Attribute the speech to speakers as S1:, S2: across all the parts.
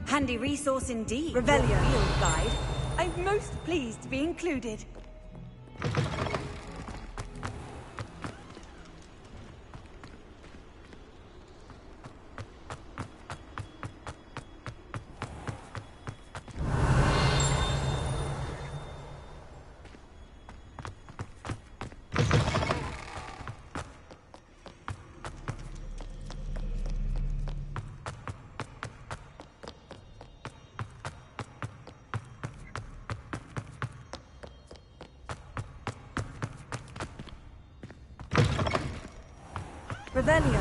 S1: Handy resource indeed. Revelio. Field guide. I'm most pleased to be included. Revelio.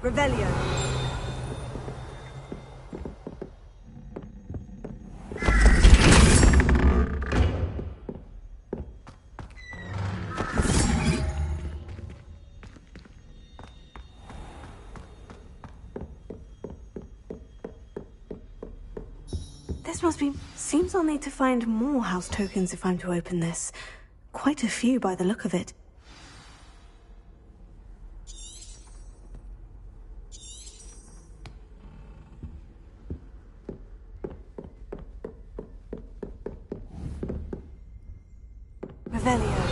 S1: Revelio.
S2: This must be... Seems I'll need to find more house tokens if I'm to open this. Quite a few by the look of it. Revelio.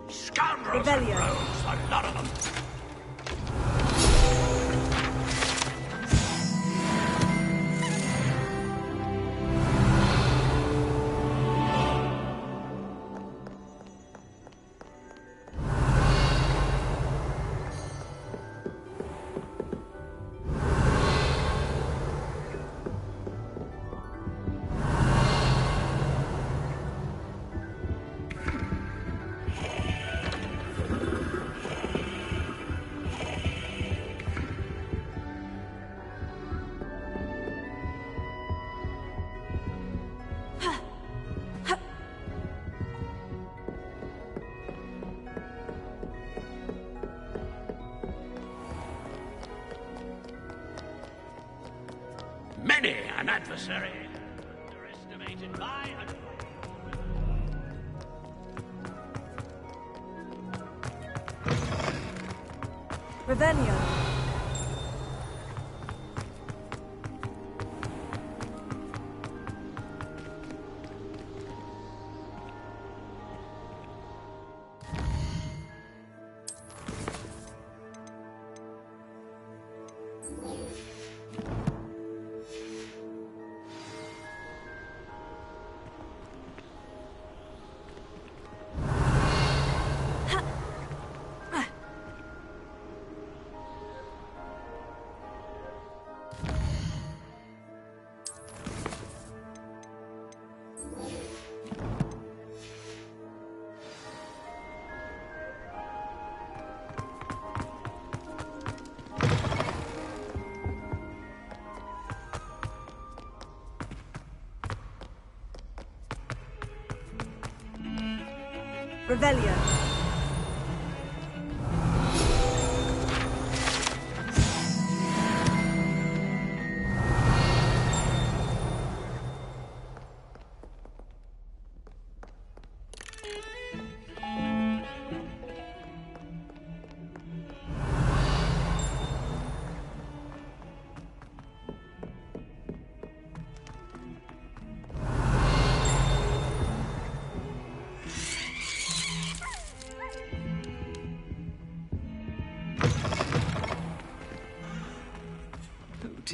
S3: Scoundrels and rogues, a lot of them. Many an adversary, underestimated by
S1: Revelio. Revelio.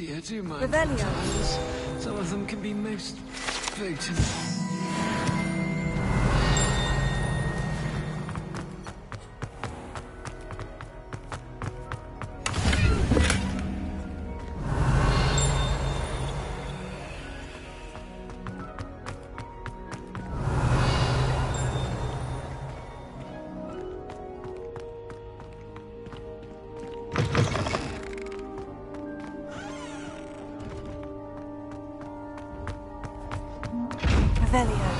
S4: dear, do mind
S1: Revelio.
S4: sometimes. Some of them can be most potent.
S2: Revelio.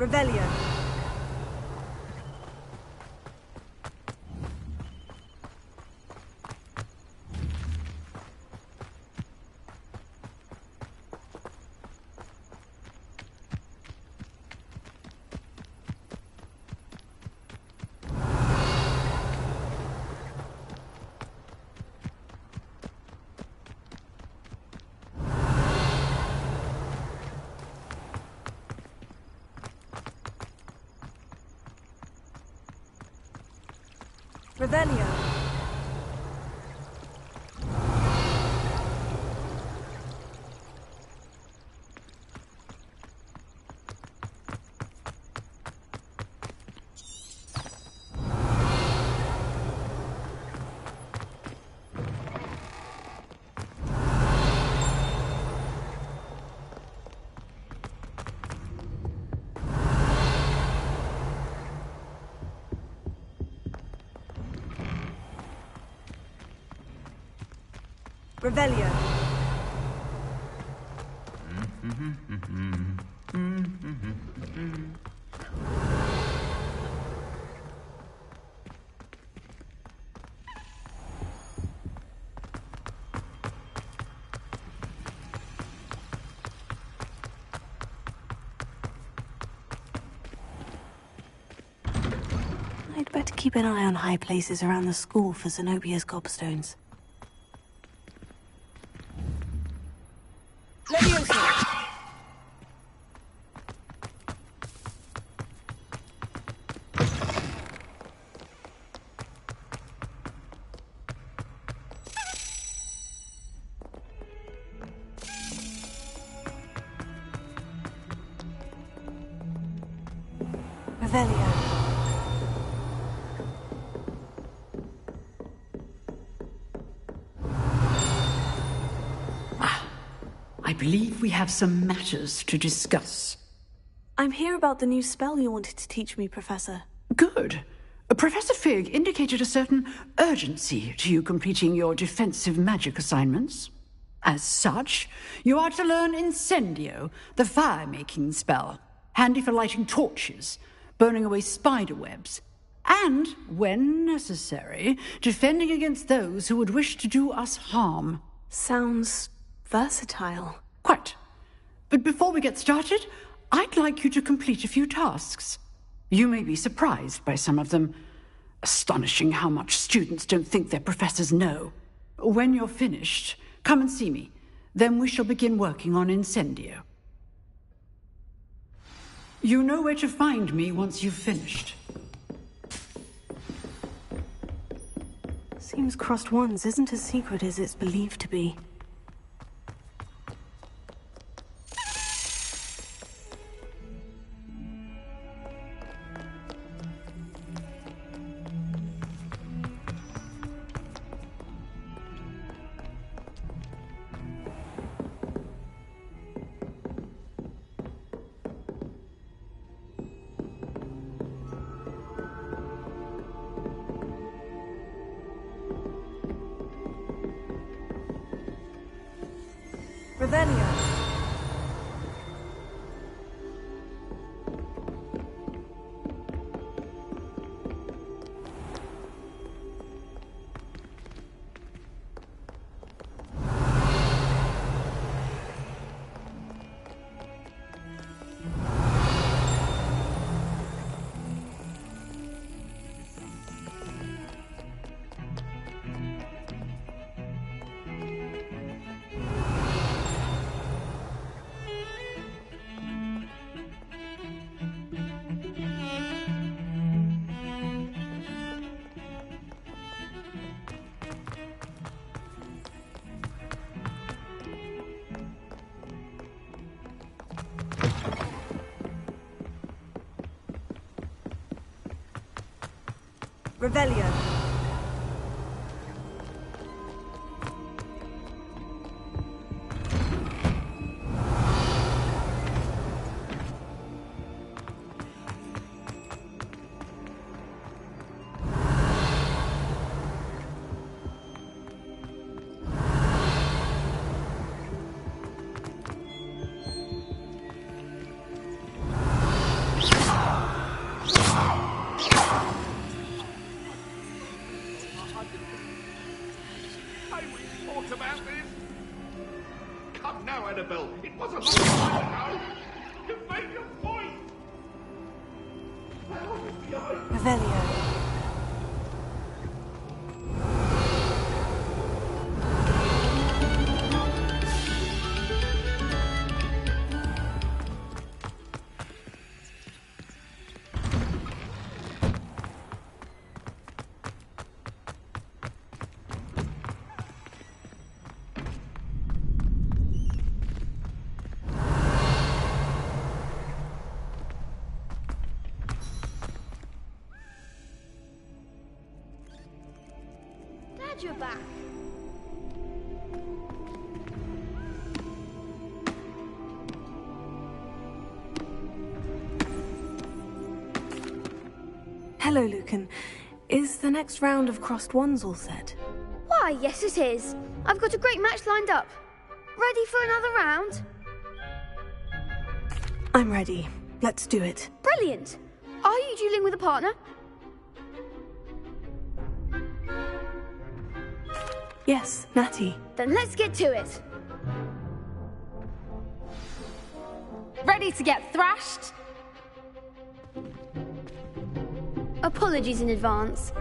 S1: Revelio. Revelio. Revelio.
S2: I'd better keep an eye on high places around the school for Zenobia's gobstones.
S1: Leviosa.
S2: Revelio.
S5: I believe we have some matters to discuss.
S2: I'm here about the new spell you wanted to teach me, Professor.
S5: Good. Professor Fig indicated a certain urgency to you completing your defensive magic assignments. As such, you are to learn Incendio, the fire-making spell, handy for lighting torches, burning away spider webs, and, when necessary, defending against those who would wish to do us harm.
S2: Sounds versatile.
S5: Quite. But before we get started, I'd like you to complete a few tasks. You may be surprised by some of them. Astonishing how much students don't think their professors know. When you're finished, come and see me. Then we shall begin working on Incendio. You know where to find me once you've finished.
S2: Seems crossed ones isn't as secret as it's believed to be.
S1: Revelio. Revelio.
S6: Come now, Annabelle. It was a long time ago. You made your point.
S1: Revelio.
S7: You're back.
S2: Hello, Lucan. Is the next round of crossed wands all set?
S7: Why, yes it is. I've got a great match lined up. Ready for another round?
S2: I'm ready. Let's do it.
S7: Brilliant. Are you dueling with a partner?
S2: Yes, Natty.
S7: Then let's get to it.
S8: Ready to get thrashed?
S7: Apologies in advance.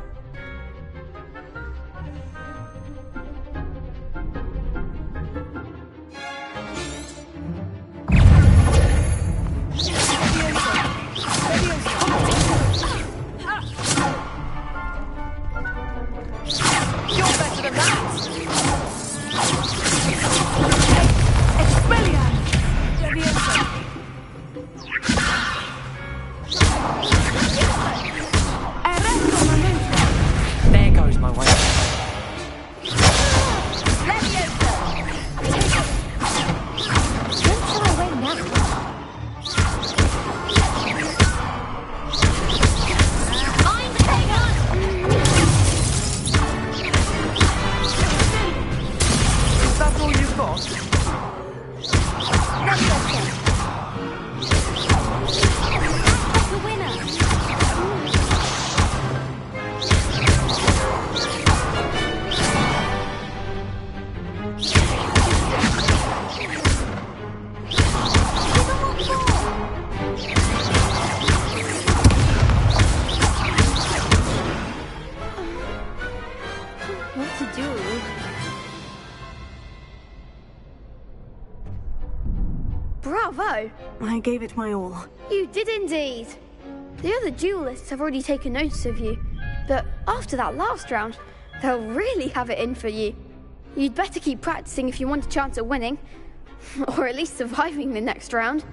S7: Bravo!
S2: I gave it my all.
S7: You did indeed. The other duelists have already taken notice of you, but after that last round, they'll really have it in for you. You'd better keep practicing if you want a chance at winning, or at least surviving the next round.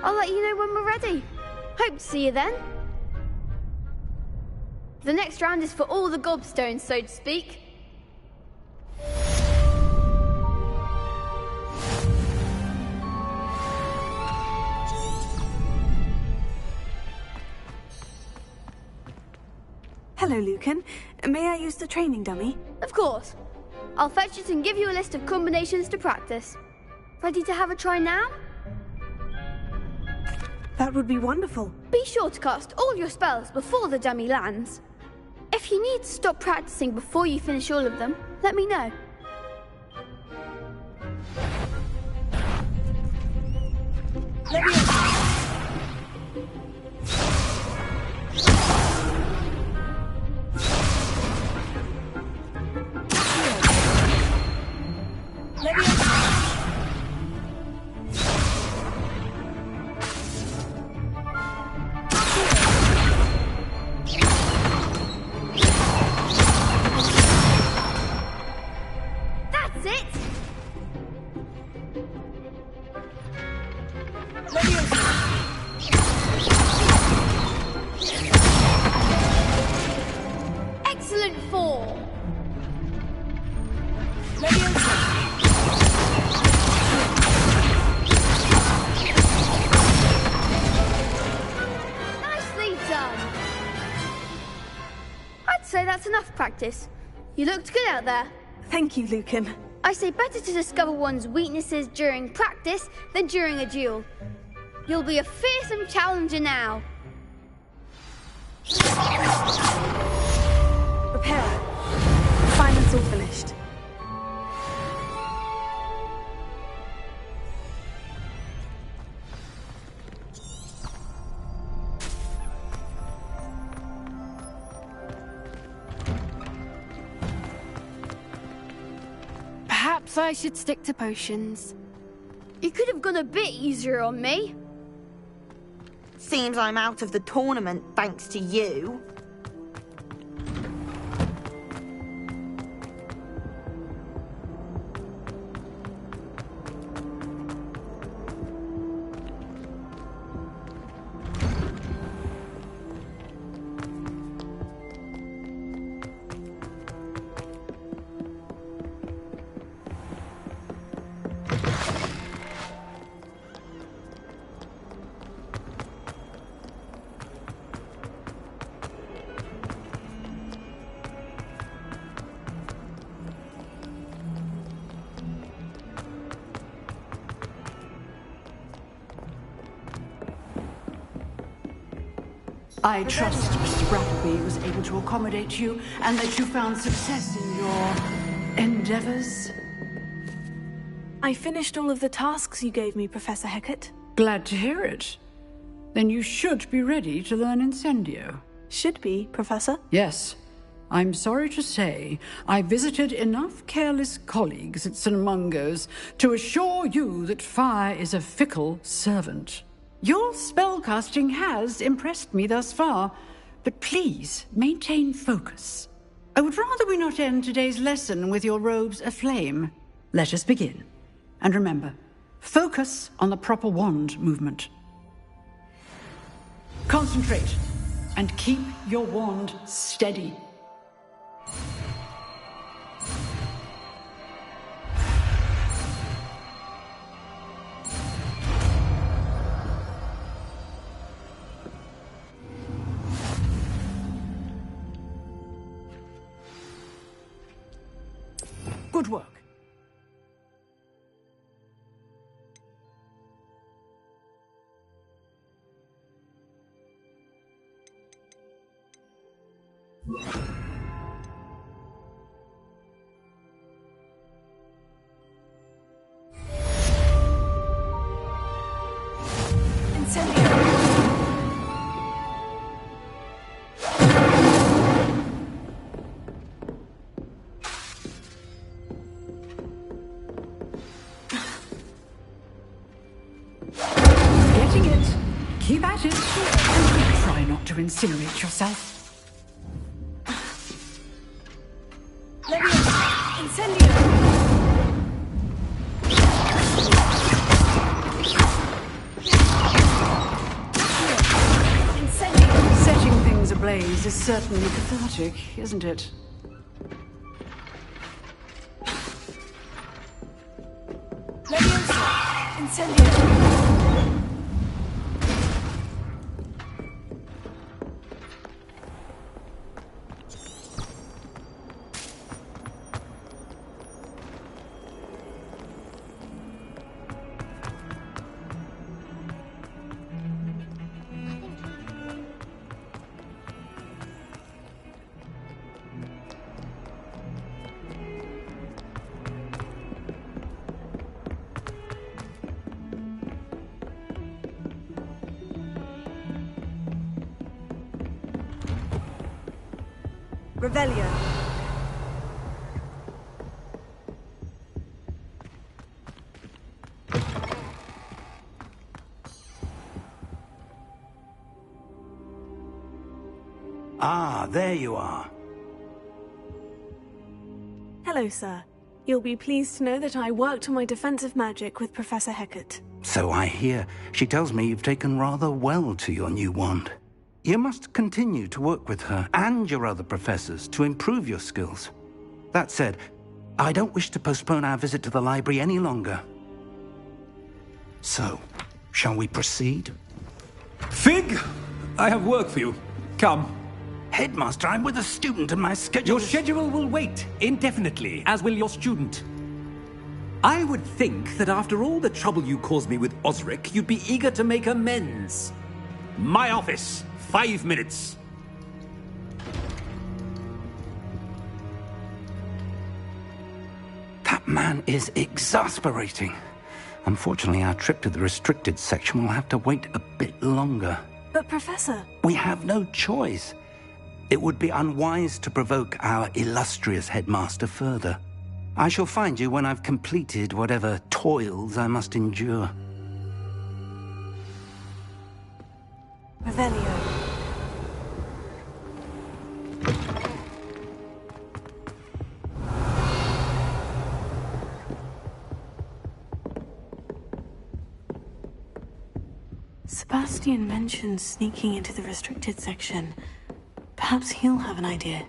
S7: I'll let you know when we're ready. Hope to see you then. The next round is for all the gobstones, so to speak.
S2: Hello, Lucan. May I use the training dummy?
S7: Of course. I'll fetch it and give you a list of combinations to practice. Ready to have a try now?
S2: That would be wonderful.
S7: Be sure to cast all your spells before the dummy lands. If you need to stop practicing before you finish all of them, let me know. didn't fall. Nicely done. I'd say that's enough practice. You looked good out there.
S2: Thank you, Lucan.
S7: I say better to discover one's weaknesses during practice than during a duel. You'll be a fearsome challenger now.
S2: Prepare. Assignment's all finished.
S8: Perhaps I should stick to potions.
S7: You could have gone a bit easier on me.
S1: Seems I'm out of the tournament thanks to you.
S5: I trust Mr. Brattleby was able to accommodate you and that you found success in your endeavors.
S2: I finished all of the tasks you gave me, Professor Hecat.
S5: Glad to hear it. Then you should be ready to learn Incendio.
S2: Should be, Professor.
S5: Yes. I'm sorry to say, I visited enough careless colleagues at St. Mungo's to assure you that fire is a fickle servant. Your spellcasting has impressed me thus far, but please maintain focus. I would rather we not end today's lesson with your robes aflame. Let us begin. And remember, focus on the proper wand movement. Concentrate, and keep your wand steady. Good work. Keep at it. And try not to incinerate yourself.
S2: Incendio!
S5: Setting things ablaze is certainly cathartic, isn't it?
S2: Incendio! Revelio.
S3: Ah, there you are.
S2: Hello, sir. You'll be pleased to know that I worked on my defensive magic with Professor Hecat.
S3: So I hear. She tells me you've taken rather well to your new wand. You must continue to work with her and your other professors to improve your skills. That said, I don't wish to postpone our visit to the library any longer. So, shall we proceed?
S9: Fig! I have work for you. Come.
S3: Headmaster, I'm with a student and my schedule
S10: Your schedule will wait indefinitely, as will your student. I would think that after all the trouble you caused me with Osric, you'd be eager to make amends. My office. 5 minutes.
S3: That man is exasperating. Unfortunately, our trip to the restricted section will have to wait a bit longer.
S2: But, Professor...
S3: We have no choice. It would be unwise to provoke our illustrious headmaster further. I shall find you when I've completed whatever toils I must endure.
S2: Revelio. Sebastian mentioned sneaking into the restricted section. Perhaps he'll have an idea.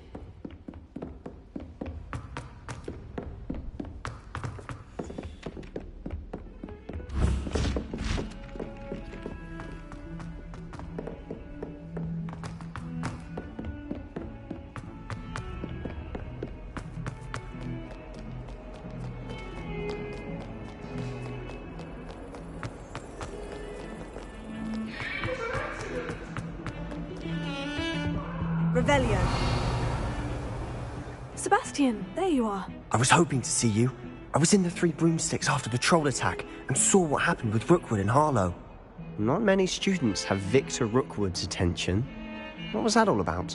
S2: Revelio. Sebastian, there you are.
S11: I was hoping to see you. I was in the Three Broomsticks after the troll attack and saw what happened with Rookwood and Harlow. Not many students have Victor Rookwood's attention. What was that all about?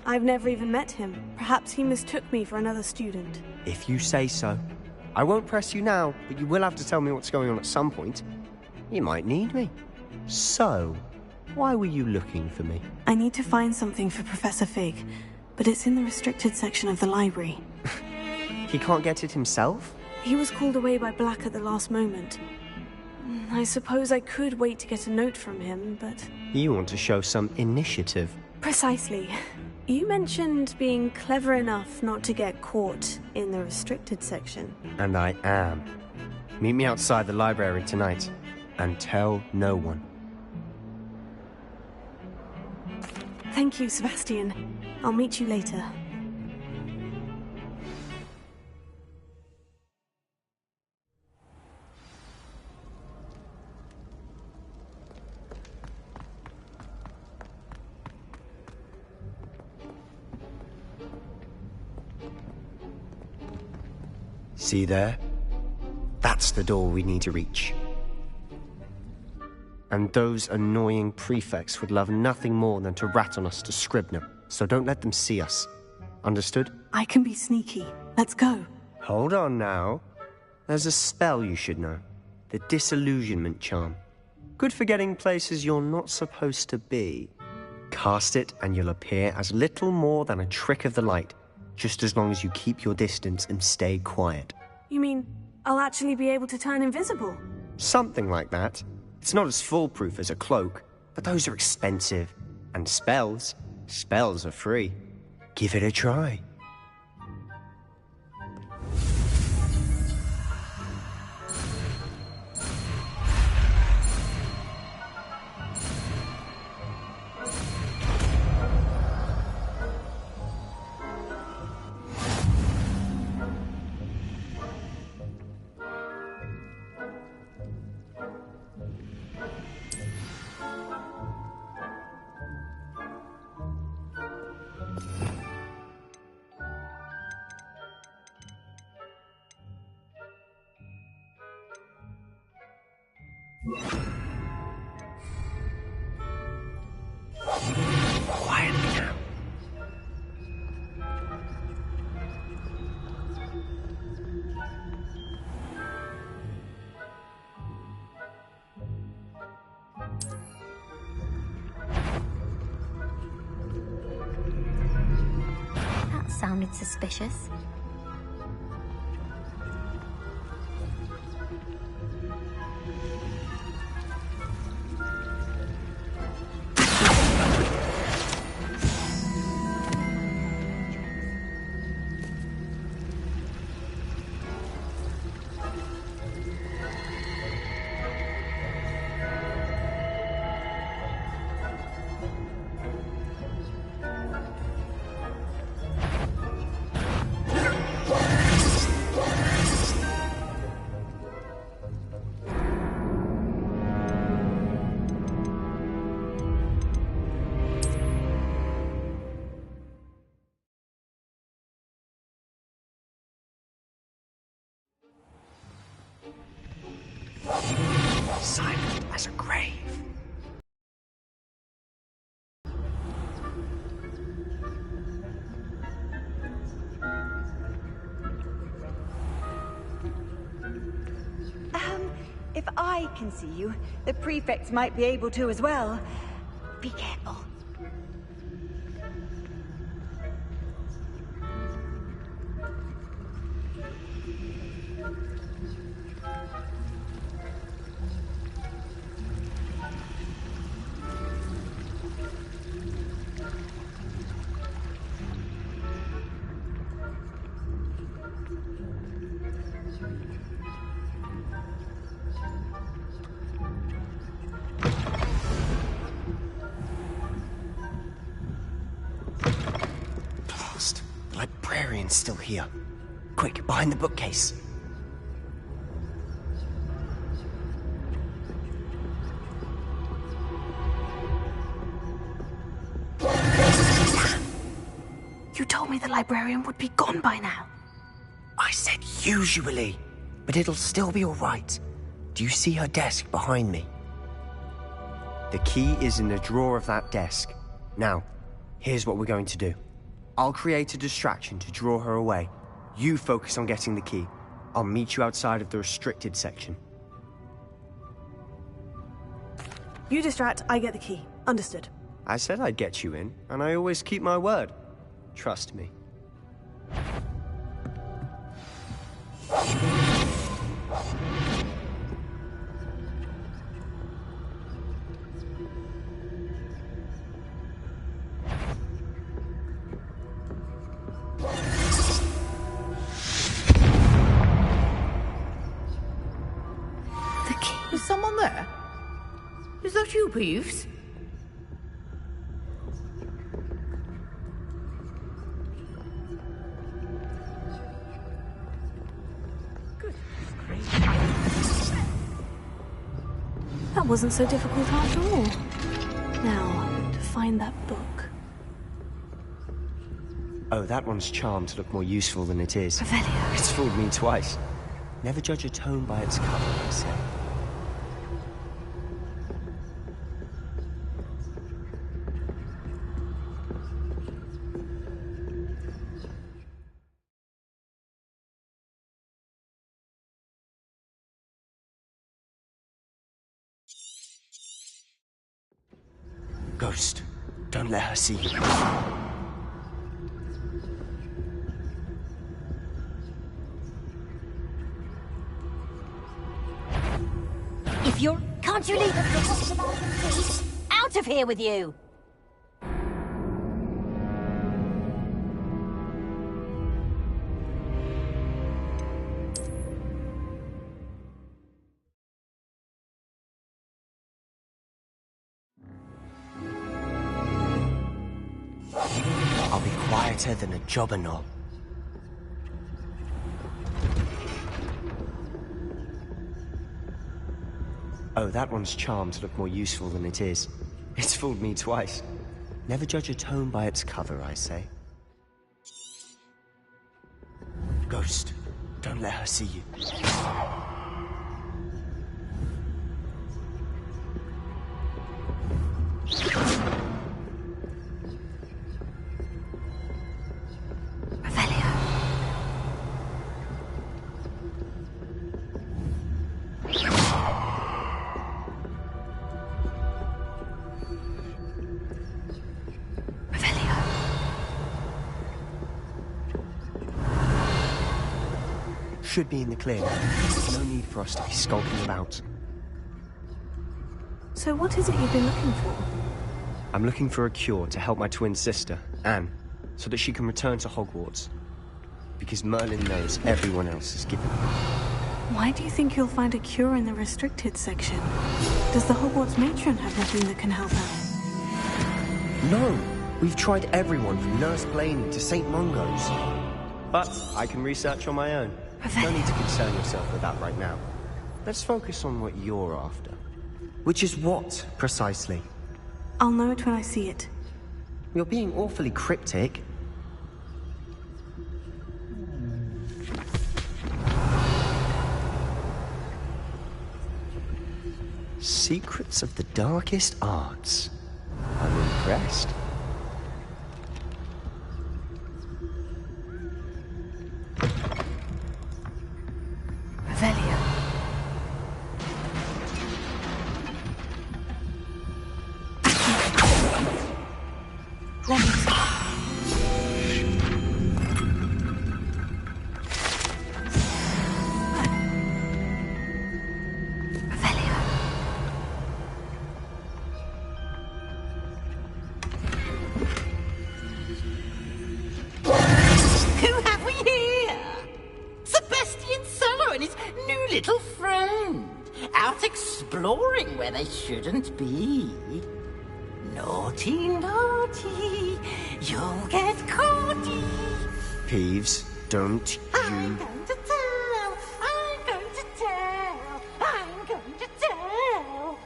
S2: I've never even met him. Perhaps he mistook me for another student.
S11: If you say so. I won't press you now, but you will have to tell me what's going on at some point. You might need me. So, why were you looking for me?
S2: I need to find something for Professor Fig, but it's in the restricted section of the library.
S11: He can't get it himself?
S2: He was called away by Black at the last moment. I suppose I could wait to get a note from him, but...
S11: You want to show some initiative.
S2: Precisely. You mentioned being clever enough not to get caught in the restricted section.
S11: And I am. Meet me outside the library tonight. And tell no one.
S2: Thank you, Sebastian. I'll meet you later.
S11: See there? That's the door we need to reach. And those annoying prefects would love nothing more than to rat on us to Scribner, so don't let them see us. Understood?
S2: I can be sneaky. Let's go.
S11: Hold on now. There's a spell you should know. The Disillusionment Charm. Good for getting places you're not supposed to be. Cast it and you'll appear as little more than a trick of the light, just as long as you keep your distance and stay quiet.
S2: You mean I'll actually be able to turn invisible?
S11: Something like that. It's not as foolproof as a cloak, but those are expensive. And spells are free. Give it a try. Quietly now.
S12: That sounded suspicious.
S11: as a grave.
S1: If I can see you, the prefects might be able to as well. Be careful.
S11: The librarian's still here. Quick, behind the bookcase.
S2: You told me the librarian would be gone by now.
S11: I said usually, but it'll still be all right. Do you see her desk behind me? The key is in the drawer of that desk. Now, here's what we're going to do. I'll create a distraction to draw her away. You focus on getting the key. I'll meet you outside of the restricted section.
S2: You distract, I get the key. Understood.
S11: I said I'd get you in, and I always keep my word. Trust me.
S5: Is someone there? Is that you, Peeves?
S2: That wasn't so difficult after all. Now, to find that book.
S11: Oh, that one's charmed to look more useful than it is.
S2: Revelio.
S11: It's fooled me twice. Never judge a tome by its cover, I say. Ghost, don't let her see you.
S12: If you're... Can't you leave us for please? Out of here with you!
S11: I'll be quieter than a jobberknoll. Oh, that one's charmed to look more useful than it is. It's fooled me twice. Never judge a tome by its cover, I say. Ghost, don't let her see you. Should be in the clear. No need for us to be skulking about.
S2: So what is it you've been looking for?
S11: I'm looking for a cure to help my twin sister, Anne, so that she can return to Hogwarts. Because Merlin knows everyone else is given up.
S2: Why do you think you'll find a cure in the restricted section? Does the Hogwarts matron have nothing that can help out?
S11: No! We've tried everyone from Nurse Blaney to St. Mungo's. But I can research on my own. No need to concern yourself with that right now. Let's focus on what you're after. Which is what, precisely?
S2: I'll know it when I see it.
S11: You're being awfully cryptic. Secrets of the darkest arts. I'm impressed.
S2: Revelio. Levity.
S13: Little friend, out exploring where they shouldn't be. Naughty, naughty, you'll get caughty.
S11: Peeves, don't you...
S13: I'm going to tell, I'm going to tell, I'm going to tell.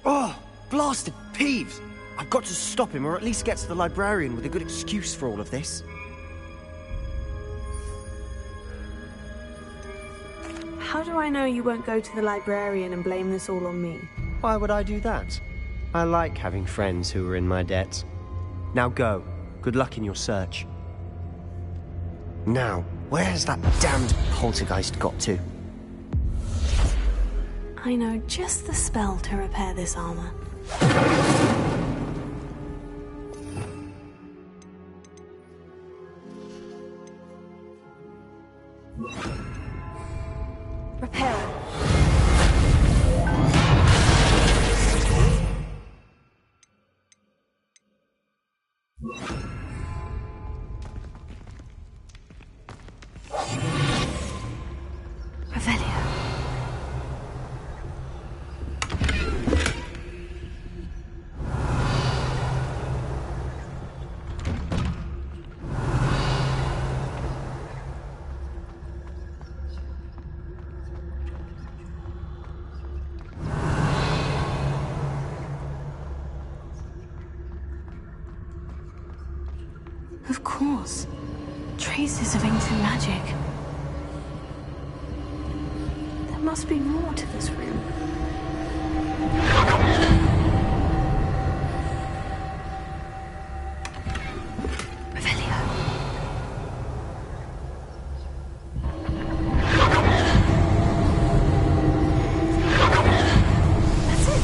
S11: Oh, blasted Peeves! I've got to stop him, or at least get to the librarian with a good excuse for all of this.
S2: How do I know you won't go to the librarian and blame this all on me?
S11: Why would I do that? I like having friends who are in my debt. Now go. Good luck in your search. Now, where has that damned poltergeist got to?
S2: I know just the spell to repair this armor.
S1: Repair.
S2: Revelio. Of course. Traces of ancient magic. There must be more to this room. Revelio. That's it.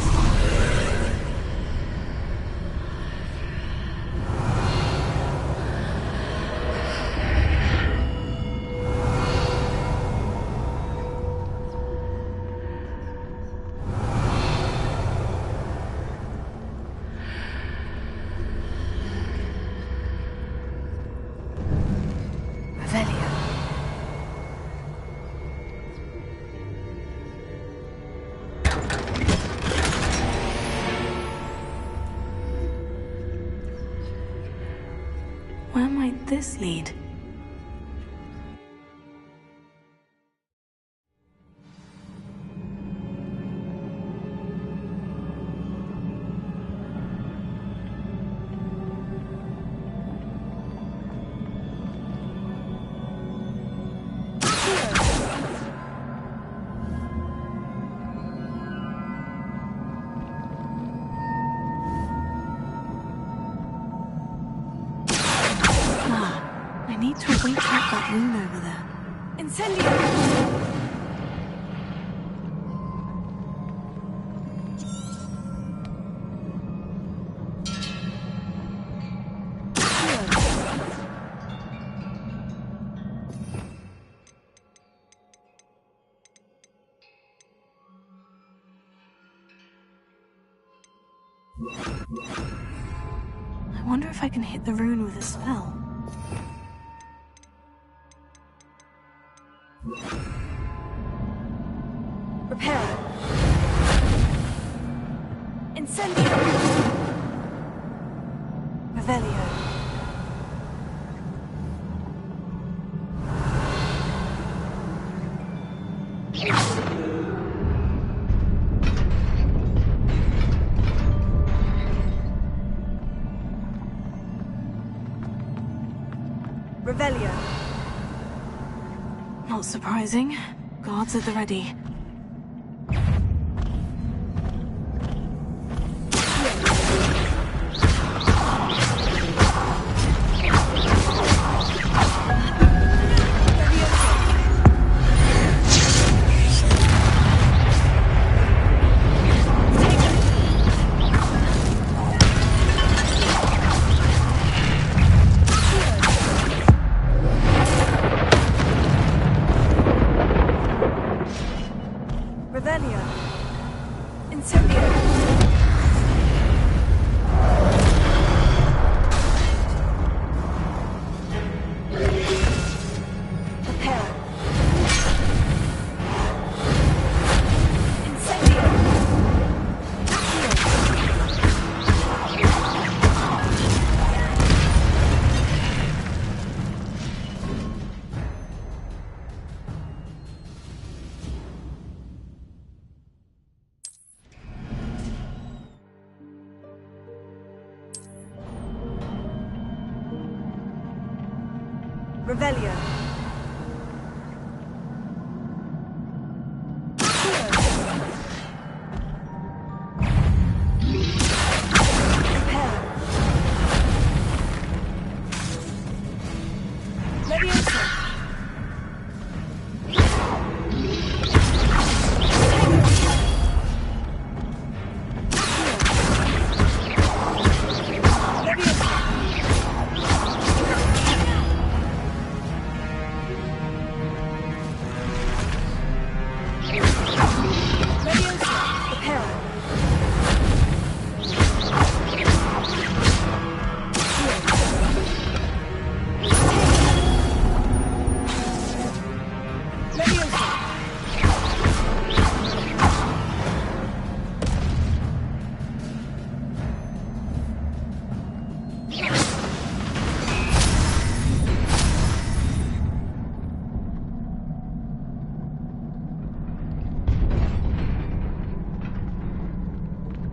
S2: Where might this lead? I need to wake up that moon over there.
S1: Incendio!
S2: I wonder if I can hit the rune with a spell.
S1: Repair. Incendio. Revelio. Revelio.
S2: Not surprising. Guards at the ready.
S1: Revelio.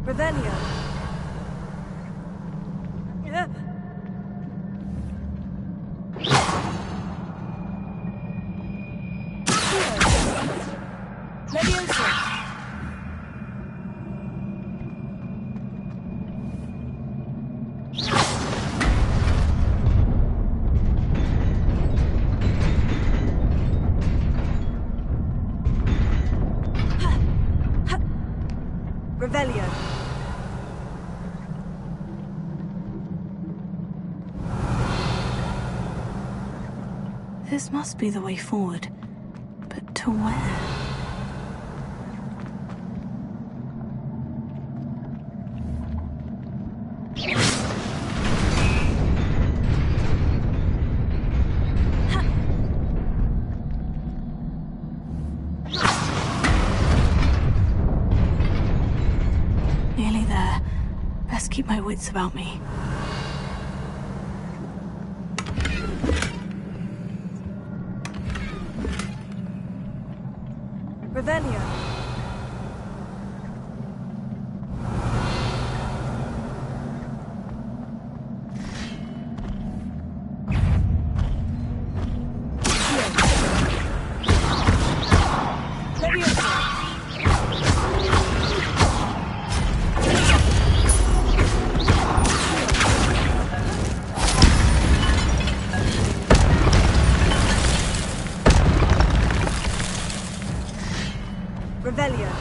S1: Revelio. Yeah. Leviosa. Revelio.
S2: This must be the way forward. But to where? Nearly there. Best keep my wits about me.
S1: Revelio. Revelio.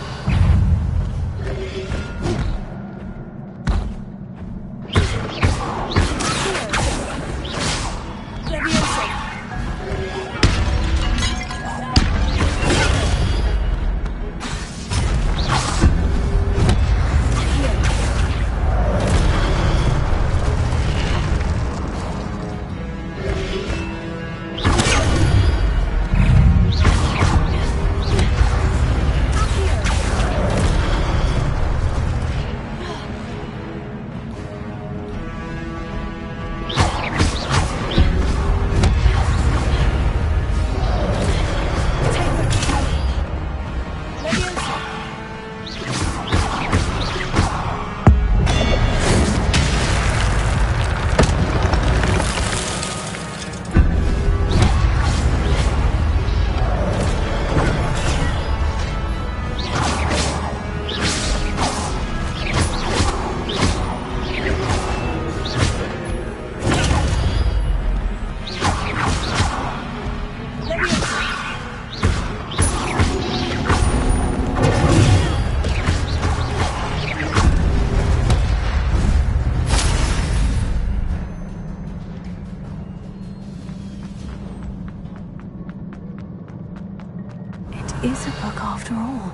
S2: Is a book after all.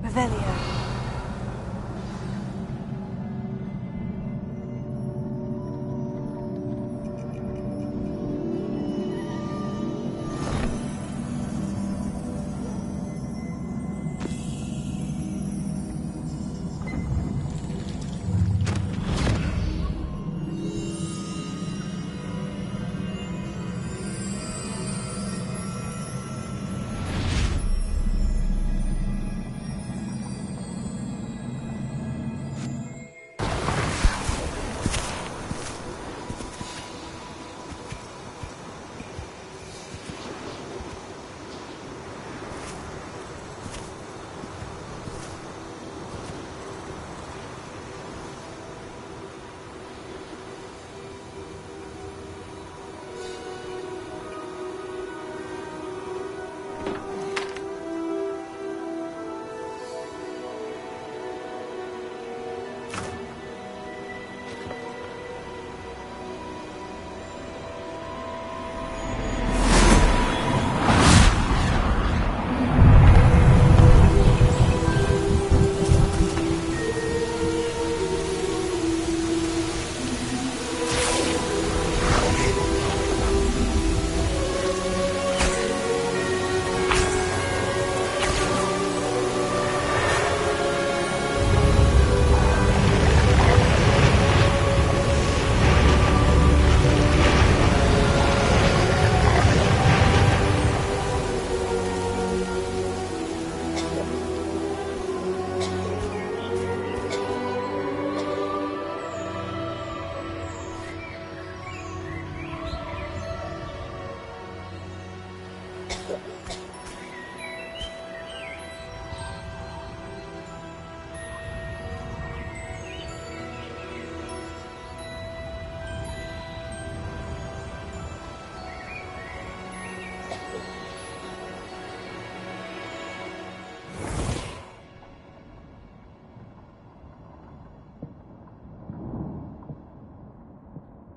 S1: Revelio.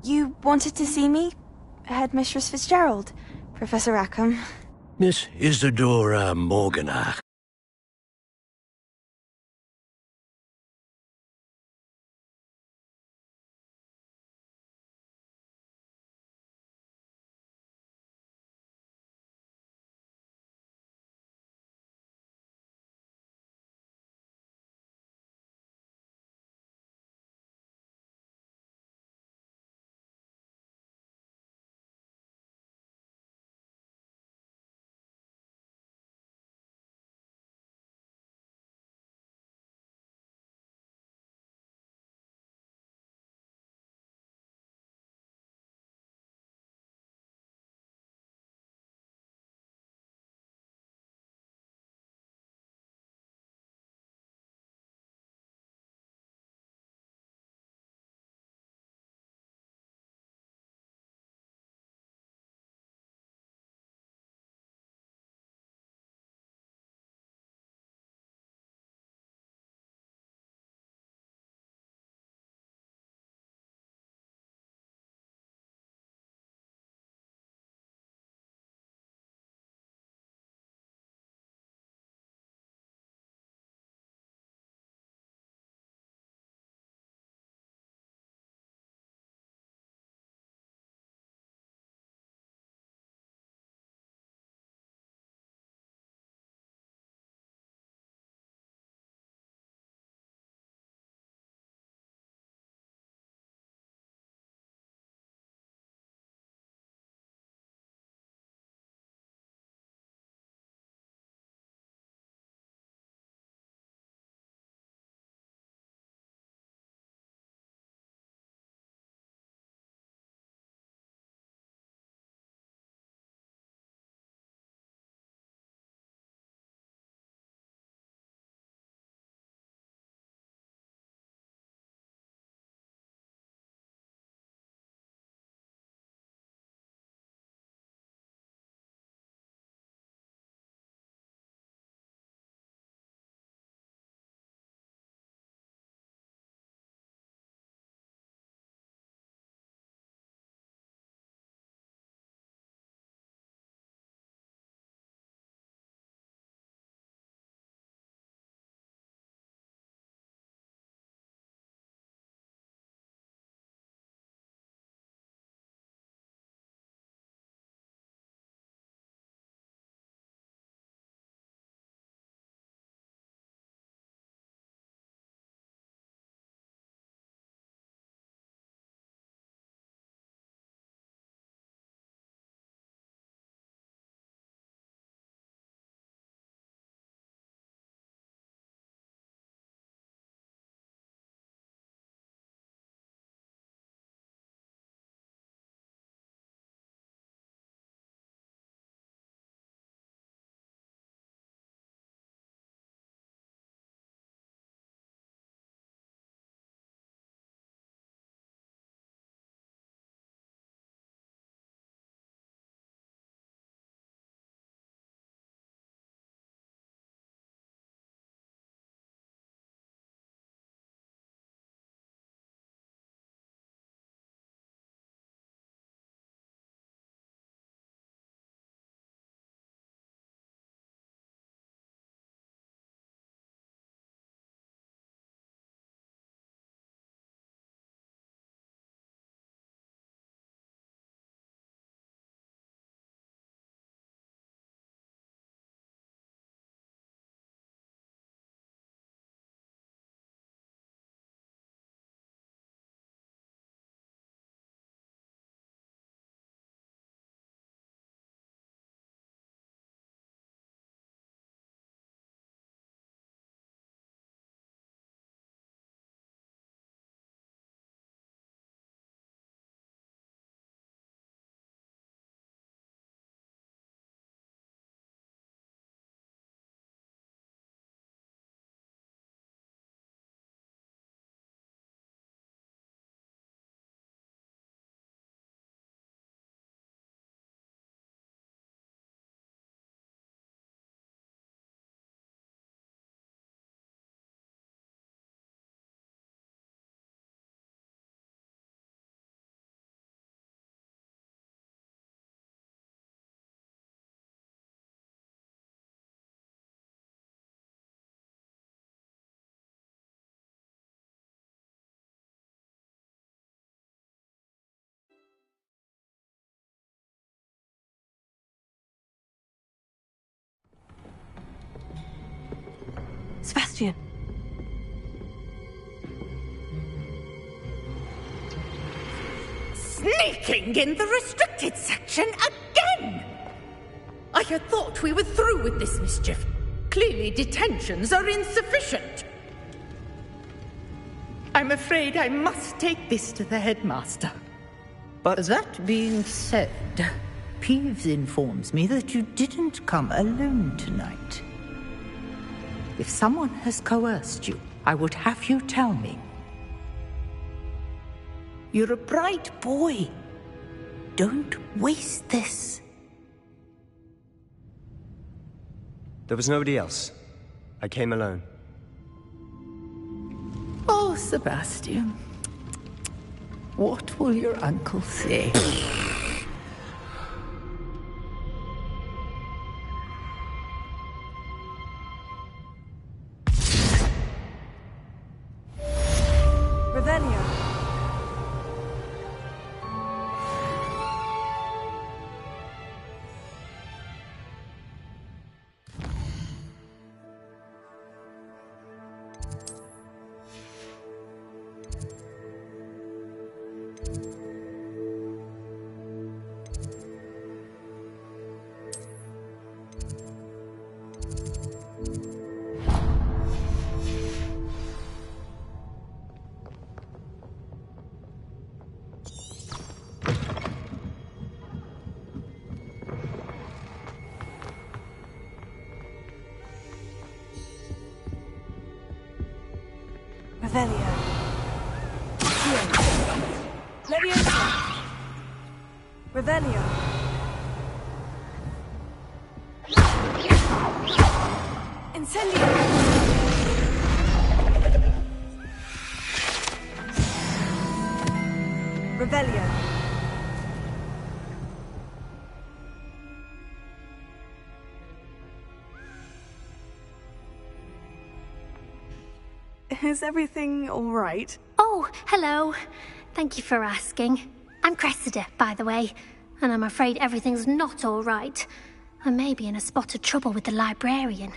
S14: You wanted to see me? Headmistress Fitzgerald, Professor Rackham.
S15: Miss Isadora Morganach.
S2: Sebastian.
S16: Sneaking in the restricted section again! I had thought we were through with this mischief. Clearly detentions are insufficient. I'm afraid I must take this to the headmaster.
S11: But
S17: that being said, Peeves informs me that you didn't come alone tonight. If someone has coerced you, I would have you tell me. You're a bright boy. Don't waste this.
S11: there was nobody else. I came alone.
S17: Oh, Sebastian. What will your uncle say?
S1: Revelio. Revelio. Leviosa. Revelio. Incendio. Revelio.
S2: Is everything all right?
S18: Oh, hello. Thank you for asking. I'm Cressida, by the way, and I'm afraid everything's not all right. I may be in a spot of trouble with the librarian.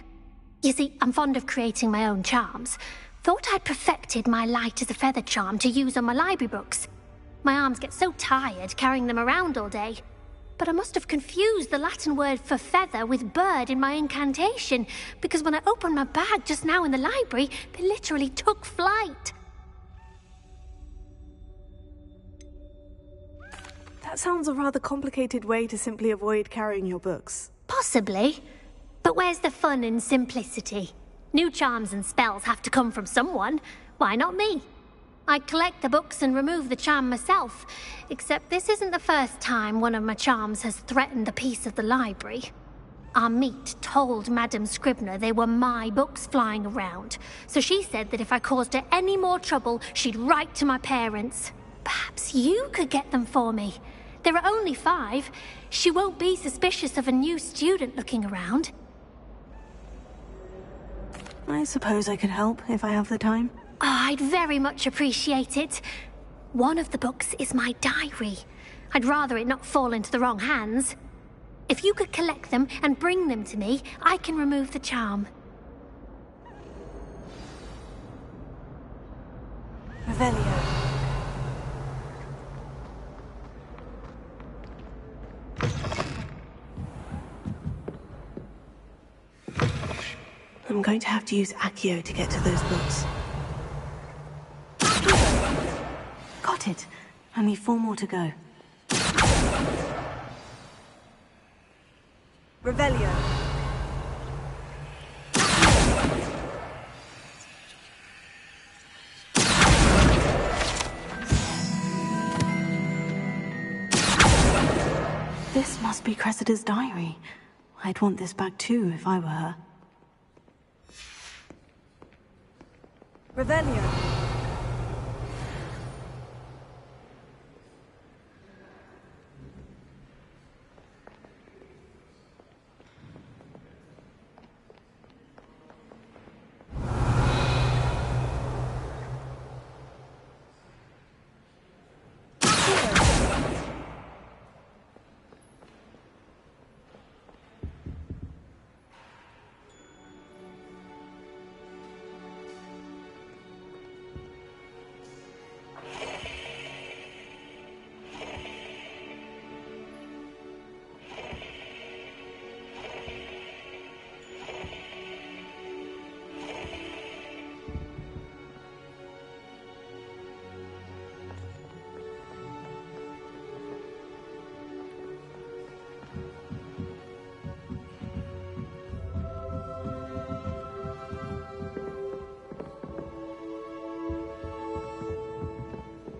S18: You see, I'm fond of creating my own charms. Thought I'd perfected my light as a feather charm to use on my library books. My arms get so tired carrying them around all day. But I must have confused the Latin word for feather with bird in my incantation, because when I opened my bag just now in the library, they literally took flight.
S2: That sounds a rather complicated way to simply avoid carrying your books.
S18: Possibly. But where's the fun in simplicity? New charms and spells have to come from someone. Why not me? I collect the books and remove the charm myself, except this isn't the first time one of my charms has threatened a piece of the library. Our meet told Madame Scribner they were my books flying around, so she said that if I caused her any more trouble, she'd write to my parents. Perhaps you could get them for me. There are only 5. She won't be suspicious of a new student looking around.
S2: I suppose I could help if I have the time.
S18: Oh, I'd very much appreciate it. One of the books is my diary. I'd rather it not fall into the wrong hands. If you could collect them and bring them to me, I can remove the charm.
S1: Revelio.
S2: I'm going to have to use Accio to get to those books. Got it. Only 4 more to go.
S1: Revelio.
S2: This must be Cressida's diary. I'd want this back too if I were her.
S1: Revelio.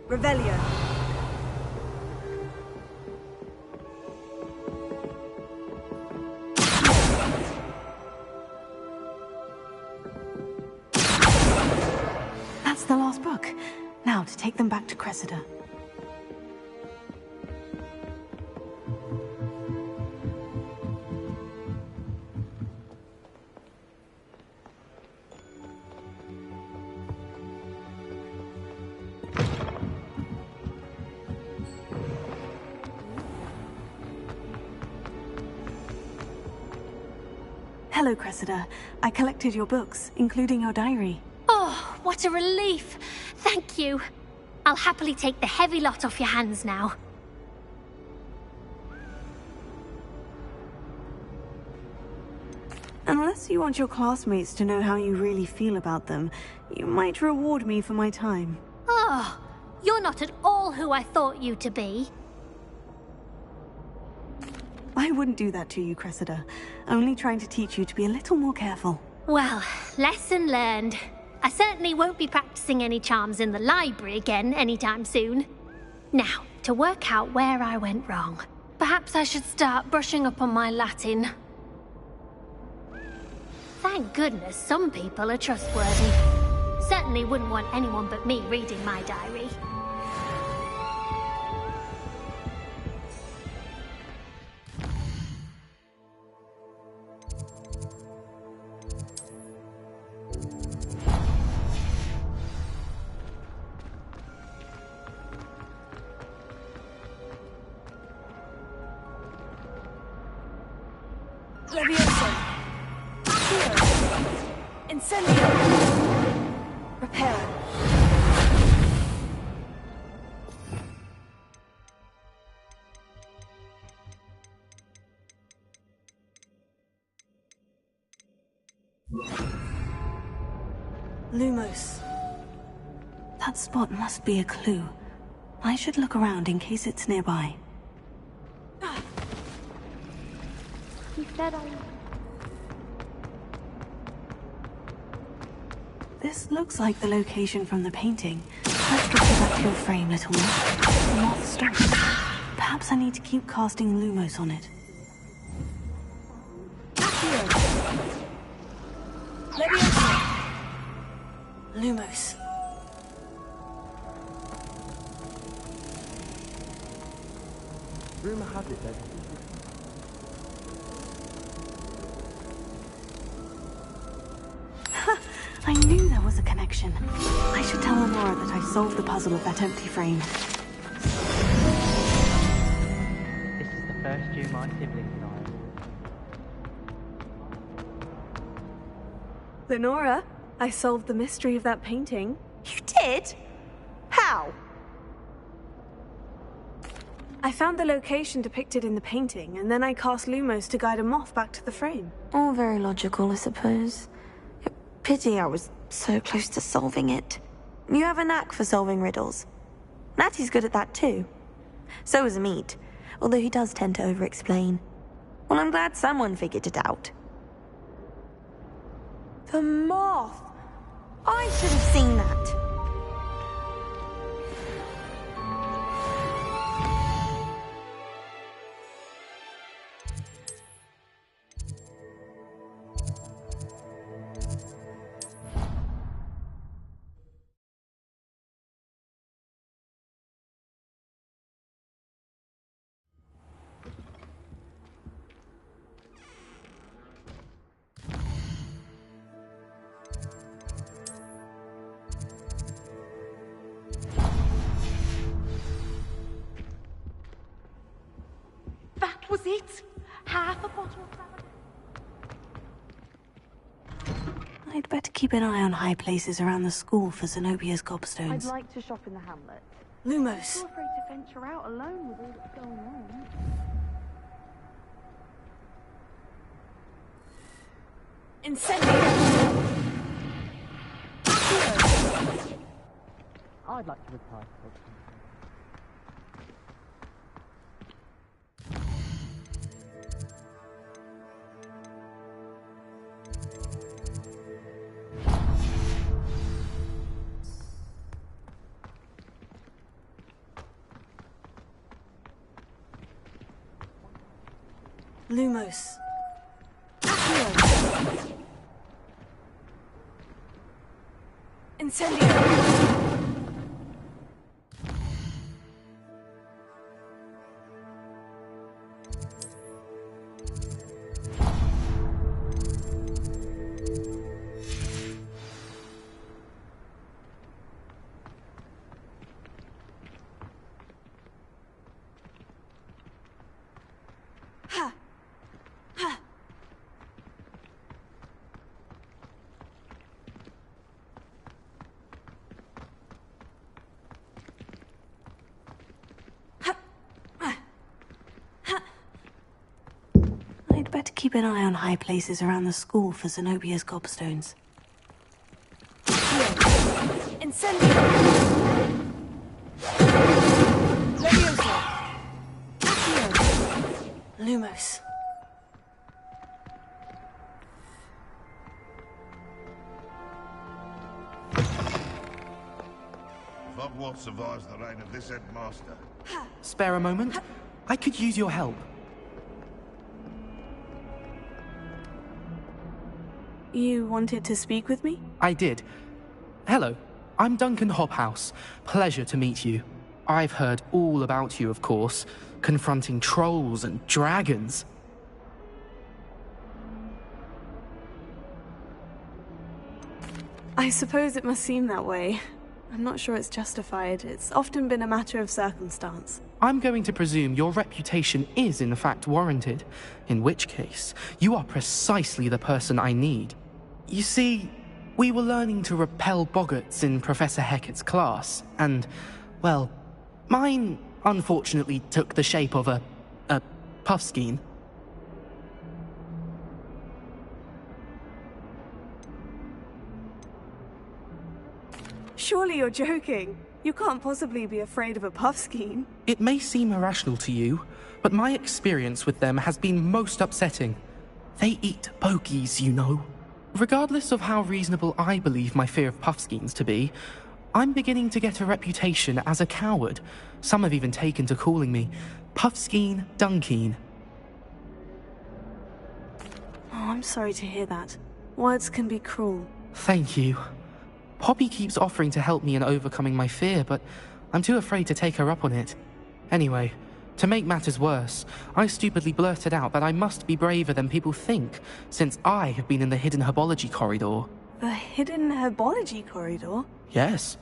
S1: Revelio.
S2: That's the last book. Now to take them back to Cressida. Hello, Cressida. I collected your books, including your diary.
S18: Oh, what a relief. Thank you. I'll happily take the heavy lot off your hands now.
S2: Unless you want your classmates to know how you really feel about them, you might reward me for my time.
S18: Oh, you're not at all who I thought you to be.
S2: I wouldn't do that to you, Cressida. Only trying to teach you to be a little more careful.
S18: Well, lesson learned. I certainly won't be practicing any charms in the library again anytime soon. Now, to work out where I went wrong. Perhaps I should start brushing up on my Latin. Thank goodness some people are trustworthy. Certainly wouldn't want anyone but me reading my diary.
S1: Levioso. Accio. Incendio. Reparo.
S2: Lumos. That spot must be a clue. I should look around in case it's nearby.
S7: He said
S2: This looks like the location from the painting. Let's get you back to your frame, little moth. The moth stopped. Perhaps I need to keep casting Lumos on it.
S1: Levioso.
S2: Lumos.
S11: Rumor has it that
S2: I knew there was a connection. I should tell Lenora that I solved the puzzle of that empty frame.
S19: This is the first year my siblings and I.
S2: Lenora, I solved the mystery of that painting.
S14: You did? How?
S2: I found the location depicted in the painting, and then I cast Lumos to guide a moth back to the frame.
S14: All very logical, I suppose. Pity I was so close to solving it. You have a knack for solving riddles. Natty's good at that too. So is Amit, although he does tend to over-explain. Well, I'm glad someone figured it out. The moth! I should have seen that.
S13: Was it? Half a bottle of
S2: I'd better keep an eye on high places around the school for Zenobia's gobstones.
S14: I'd like to shop in the hamlet.
S2: Lumos.
S14: I'm afraid to venture out alone with all that's going on.
S1: Incendio.
S19: I'd like to retire.
S2: Lumos. Incendio. I'd better keep an eye on high places around the school for Zenobia's gobstones. Incendio! Leviosa! Accio! Lumos.
S6: Hogwarts survives the reign of this headmaster.
S20: Spare a moment? I could use your help.
S2: You wanted to speak with me?
S20: I did. Hello, I'm Duncan Hobhouse. Pleasure to meet you. I've heard all about you, of course, confronting trolls and dragons.
S2: I suppose it must seem that way. I'm not sure it's justified. It's often been a matter of circumstance.
S20: I'm going to presume your reputation is in fact warranted, in which case, you are precisely the person I need. You see, we were learning to repel boggarts in Professor Hecat's class, and, well, mine unfortunately took the shape of a puffskein.
S2: Surely you're joking. You can't possibly be afraid of a puffskein.
S20: It may seem irrational to you, but my experience with them has been most upsetting. They eat bogies, you know. Regardless of how reasonable I believe my fear of puffskeins to be, I'm beginning to get a reputation as a coward. Some have even taken to calling me Puffskein Dunkeen.
S2: Oh, I'm sorry to hear that. Words can be cruel.
S20: Thank you. Poppy keeps offering to help me in overcoming my fear, but I'm too afraid to take her up on it. Anyway, to make matters worse, I stupidly blurted out that I must be braver than people think, since I have been in the hidden herbology corridor.
S2: The hidden herbology corridor?
S20: Yes.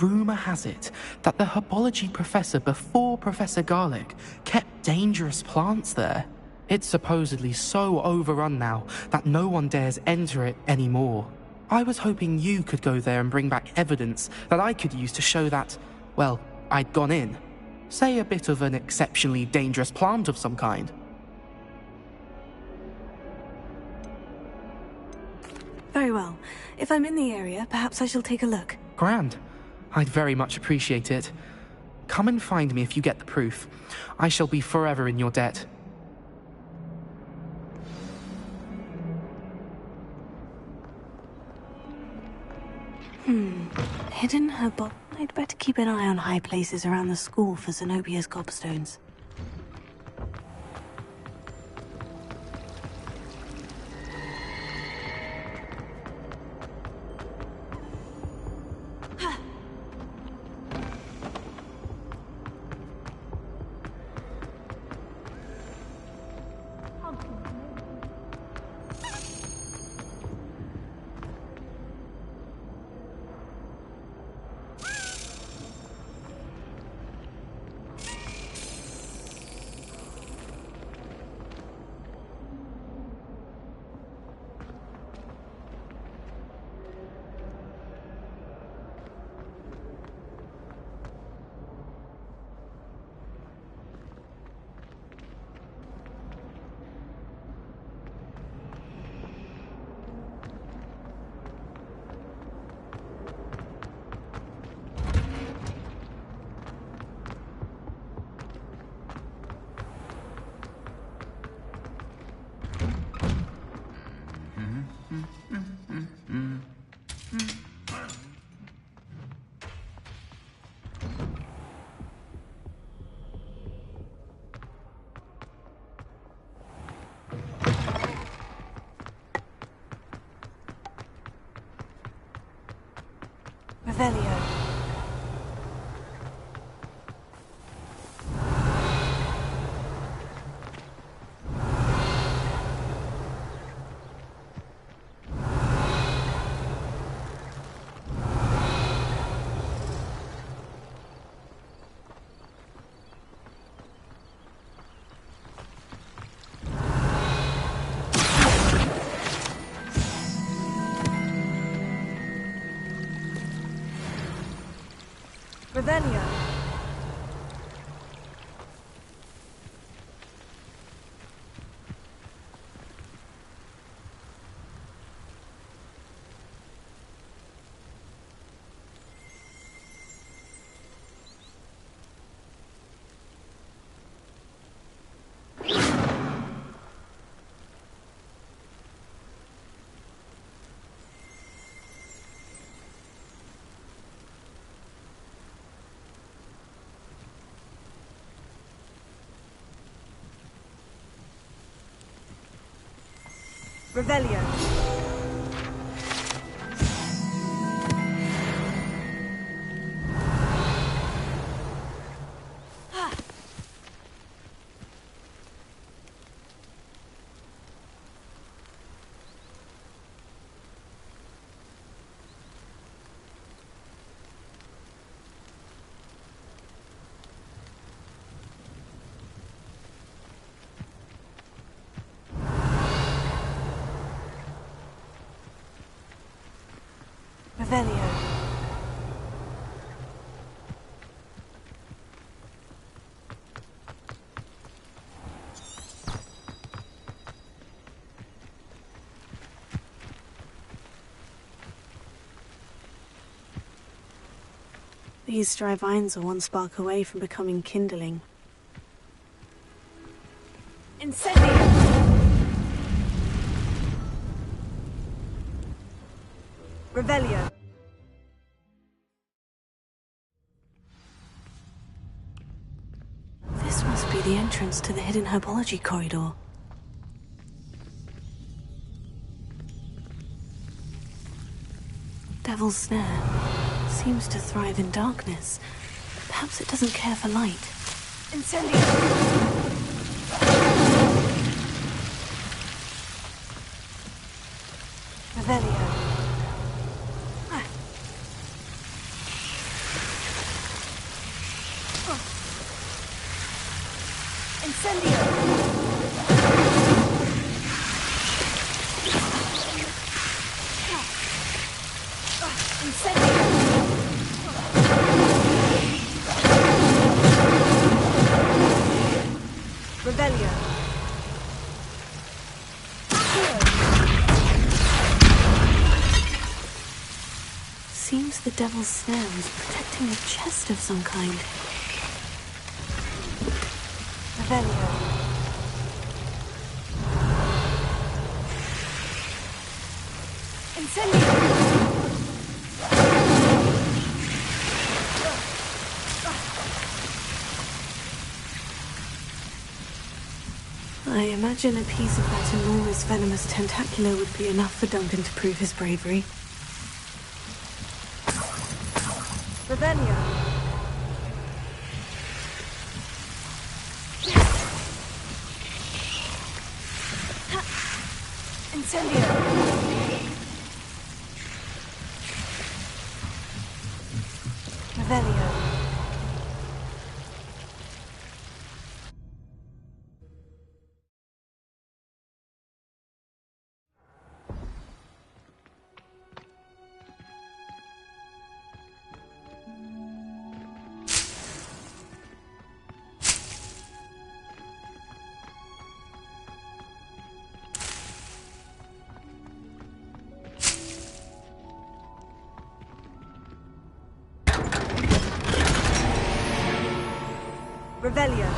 S20: Rumour has it that the herbology professor before Professor Garlic kept dangerous plants there. It's supposedly so overrun now that no one dares enter it anymore. I was hoping you could go there and bring back evidence that I could use to show that, well, I'd gone in. Say a bit of an exceptionally dangerous plant of some kind.
S2: Very well. If I'm in the area, perhaps I shall take a look.
S20: Grand. I'd very much appreciate it. Come and find me if you get the proof. I shall be forever in your debt.
S2: Hidden herbal. I'd better keep an eye on high places around the school for Zenobia's gobstones. Revelio. Revelio. Revelio. Revelio. These dry vines are one spark away from becoming kindling. Incendio! Revelio. This must be the entrance to the hidden herbology corridor. Devil's Snare seems to thrive in darkness. Perhaps it doesn't care for light. Incendio! Revelio. Incendio! Incendio! Revelio. Seems the Devil's Snare is protecting a chest of some kind. Revelio. Incendio! I imagine a piece of that enormous venomous tentacular would be enough for Duncan to prove his bravery. Revelio. Incendio. Revelio. Revelio.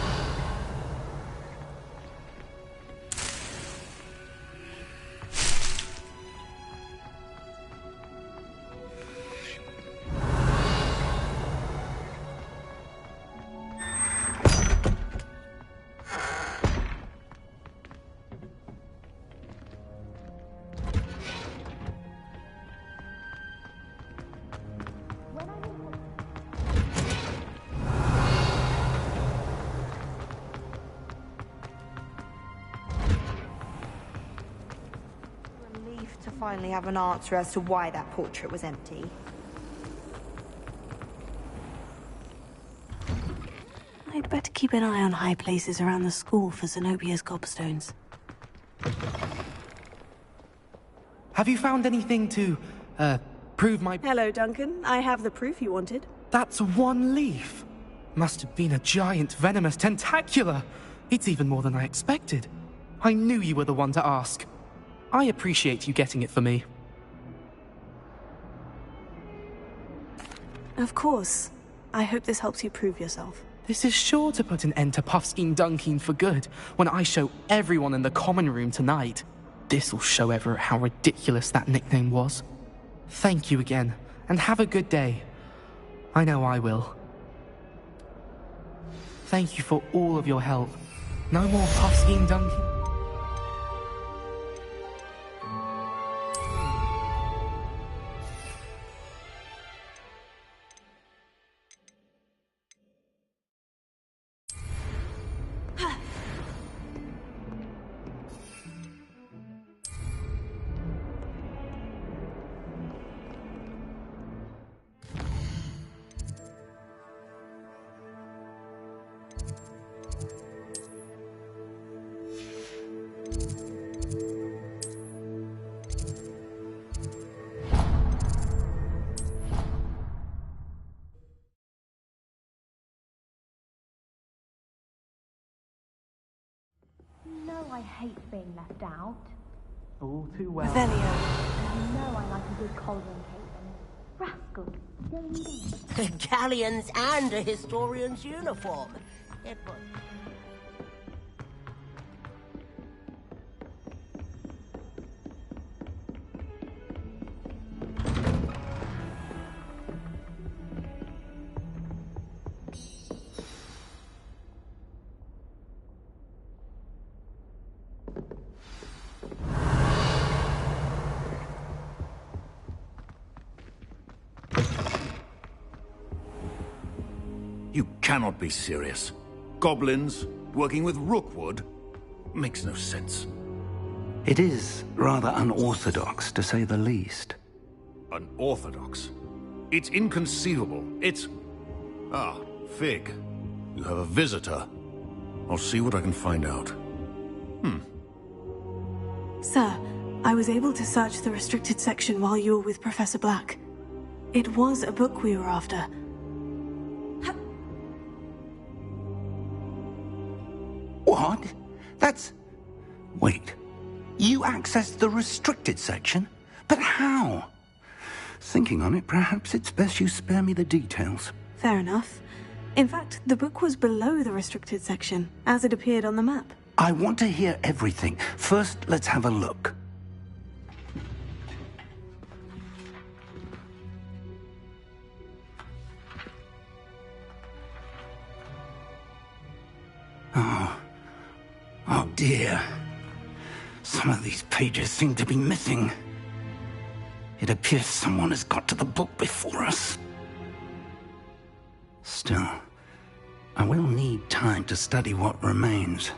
S14: finally have an answer as to why that portrait was empty.
S2: I'd better keep an eye on high places around the school for Zenobia's gobstones.
S20: Have you found anything to, prove my...
S21: Hello, Duncan. I have the proof you wanted.
S20: That's one leaf. Must have been a giant venomous tentacula. It's even more than I expected. I knew you were the one to ask. I appreciate you getting it for me.
S2: Of course. I hope this helps you prove yourself.
S20: This is sure to put an end to Puffskein Dunkeen for good when I show everyone in the common room tonight. This'll show Everett how ridiculous that nickname was. Thank you again, and have a good day. I know I will. Thank you for all of your help. No more Puffskein Dunkeen.
S12: I hate being left out.
S20: All too well.
S2: Velio.
S12: You know I like a good cauldron cake. Rascal.
S13: Galleons and a historian's uniform. It was...
S22: You cannot be serious. Goblins working with Rookwood? Makes no sense.
S3: It is rather unorthodox, to say the least.
S22: Unorthodox? It's inconceivable. It's... Ah, Fig. You have a visitor. I'll see what I can find out.
S2: Sir, I was able to search the restricted section while you were with Professor Black. It was a book we were after.
S3: What? That's... Wait. You accessed the restricted section? But how? Thinking on it, perhaps it's best you spare me the details.
S2: Fair enough. In fact, the book was below the restricted section, as it appeared on the map.
S3: I want to hear everything. First, let's have a look. Oh dear. Some of these pages seem to be missing. It appears someone has got to the book before us. Still, I will need time to study what remains.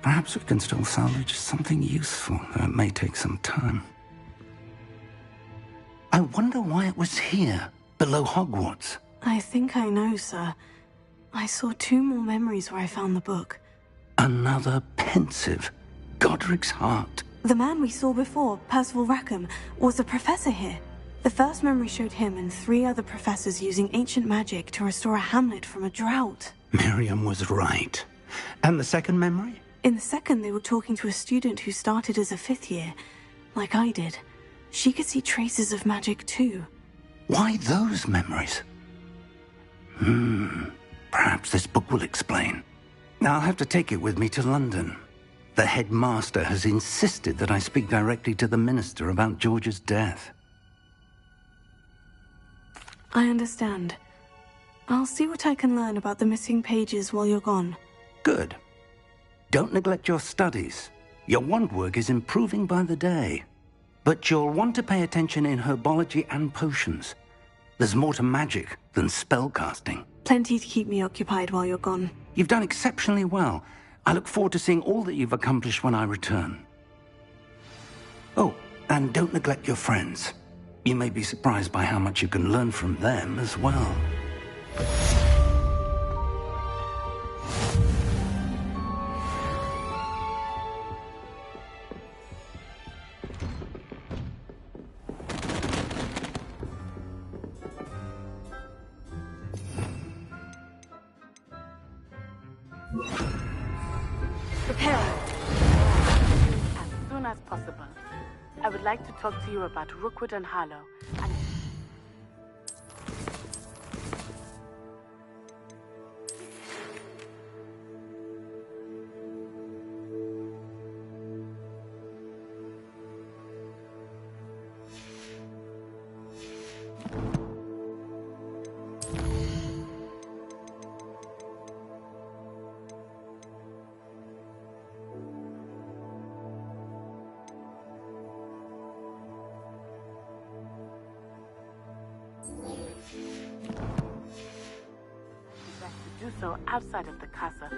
S3: Perhaps we can still salvage something useful, though it may take some time. I wonder why it was here, below Hogwarts.
S2: I think I know, sir. I saw 2 more memories where I found the book.
S3: Another pensive. Godric's heart.
S2: The man we saw before, Percival Rackham, was a professor here. The first memory showed him and 3 other professors using ancient magic to restore a hamlet from a drought.
S3: Miriam was right. And the second memory?
S2: In the second, they were talking to a student who started as a 5th year, like I did. She could see traces of magic too.
S3: Why those memories? Perhaps this book will explain. I'll have to take it with me to London. The headmaster has insisted that I speak directly to the minister about George's death.
S2: I understand. I'll see what I can learn about the missing pages while you're gone.
S3: Good. Don't neglect your studies. Your wand work is improving by the day. But you'll want to pay attention in herbology and potions. There's more to magic than spellcasting.
S2: Plenty to keep me occupied while you're gone.
S3: You've done exceptionally well. I look forward to seeing all that you've accomplished when I return. Oh, And don't neglect your friends. You may be surprised by how much you can learn from them as well.
S4: Preparing. As soon as possible. I would like to talk to you about Rookwood and Harlow. And do so outside of the castle.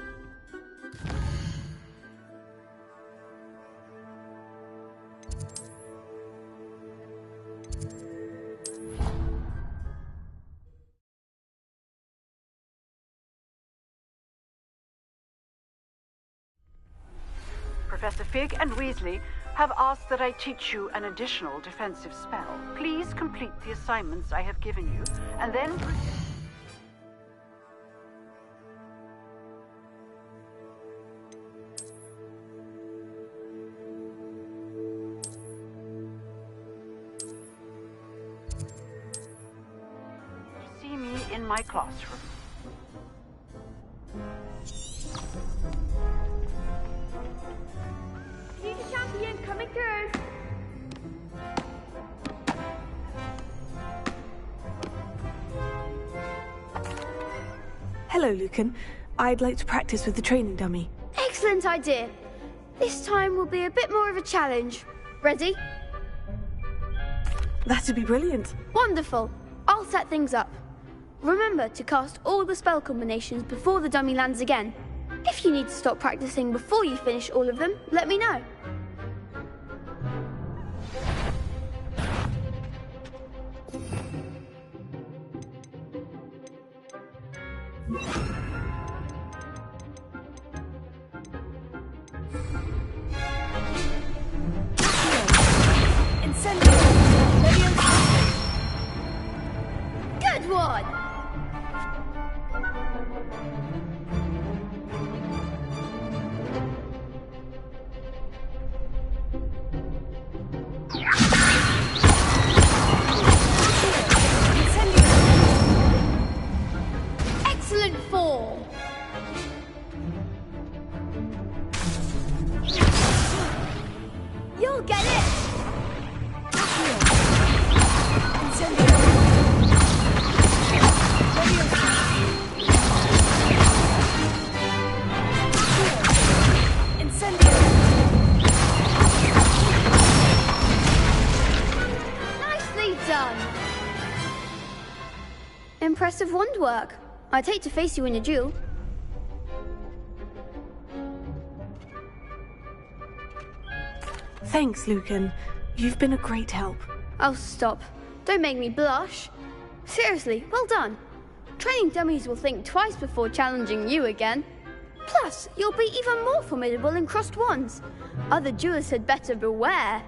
S4: Professor Fig and Weasley have asked that I teach you an additional defensive spell. Please complete the assignments I have given you, and then... see me in my classroom.
S7: Team champion coming through.
S2: Hello, Lucan. I'd like to practice with the training dummy.
S7: Excellent idea. This time will be a bit more of a challenge. Ready?
S2: That'd be brilliant.
S7: Wonderful. I'll set things up. Remember to cast all the spell combinations before the dummy lands again. If you need to stop practicing before you finish all of them, let me know. Good one! Excellent form! You'll get it! Nicely done! Impressive wand work. I'd hate to face you in a duel.
S2: Thanks, Lucan. You've been a great help.
S7: Oh, stop. Don't make me blush. Seriously, well done. Training dummies will think twice before challenging you again. Plus, you'll be even more formidable in crossed wands. Other duelists had better beware.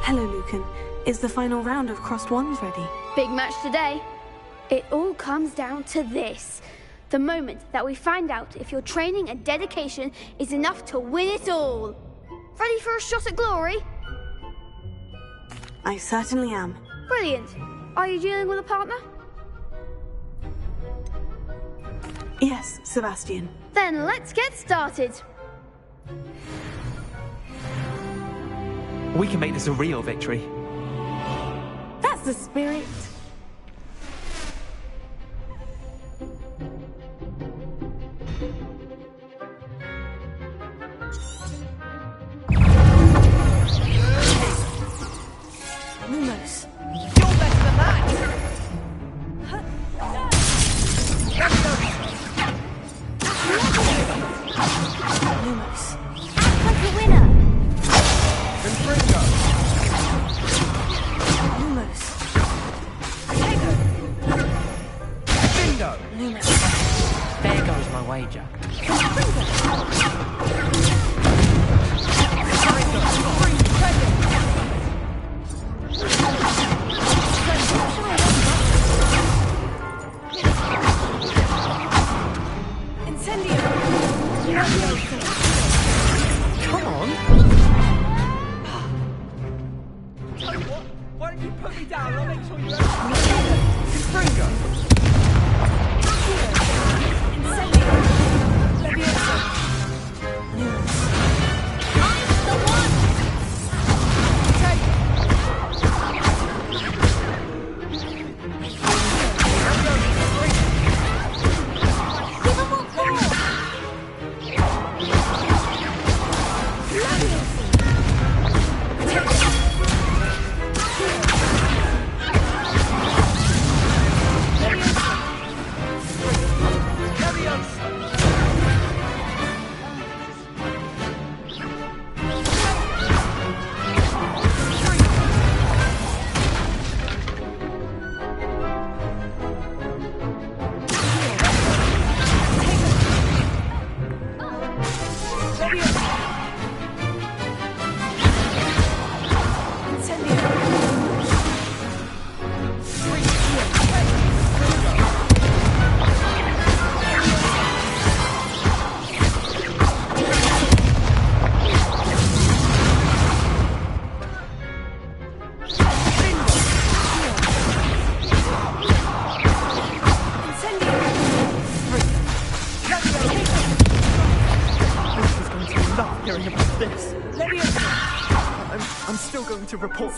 S2: Hello, Lucan. Is the final round of crossed wands ready?
S7: Big match today. It all comes down to this. The moment that we find out if your training and dedication is enough to win it all. Ready for a shot at glory?
S2: I certainly am.
S7: Brilliant. Are you dealing with a partner?
S2: Yes, Sebastian.
S7: Then let's get started.
S8: We can make this a real victory.
S2: That's the spirit. Lumos.
S16: You're better than that!
S2: Lumos.
S20: wager.
S6: Come on! Tell you what, why don't you put me down and I'll make sure you I'm still going to report.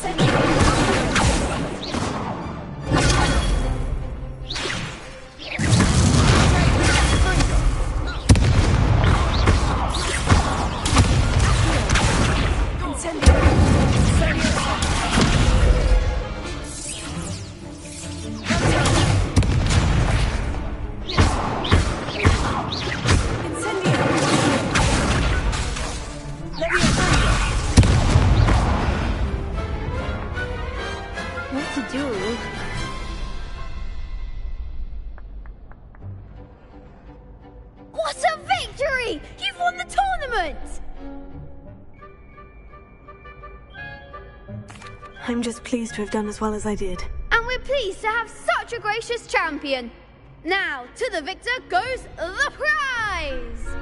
S7: What to do? What a victory! You've won the tournament!
S2: I'm just pleased to have done as well as I did.
S7: And we're pleased to have such a gracious champion. Now, to the victor goes the prize!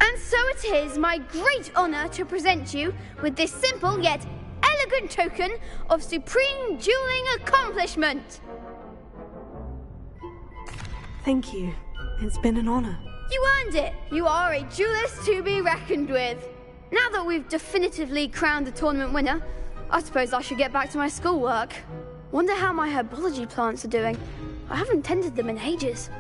S7: And so it is my great honor to present you with this simple yet elegant token of supreme dueling accomplishment.
S2: Thank you. It's been an honor.
S7: You earned it. You are a duelist to be reckoned with. Now that we've definitively crowned the tournament winner, I suppose I should get back to my schoolwork. Wonder how my herbology plants are doing. I haven't tended them in ages.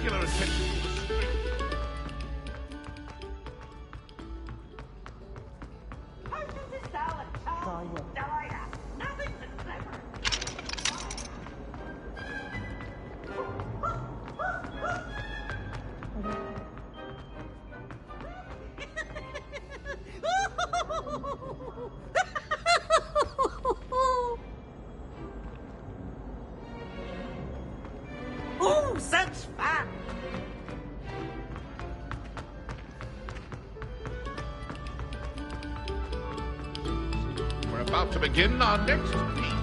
S6: particular attention to the script.
S13: Oh, such fun!
S6: We're about to begin our next piece.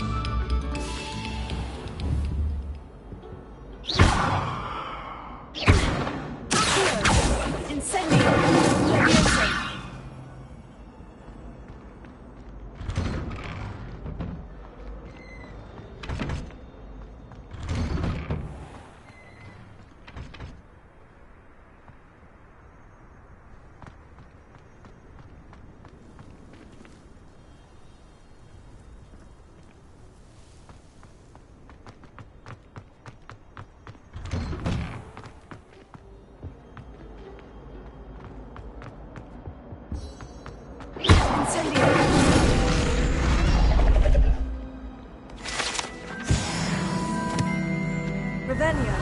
S1: Ravenna.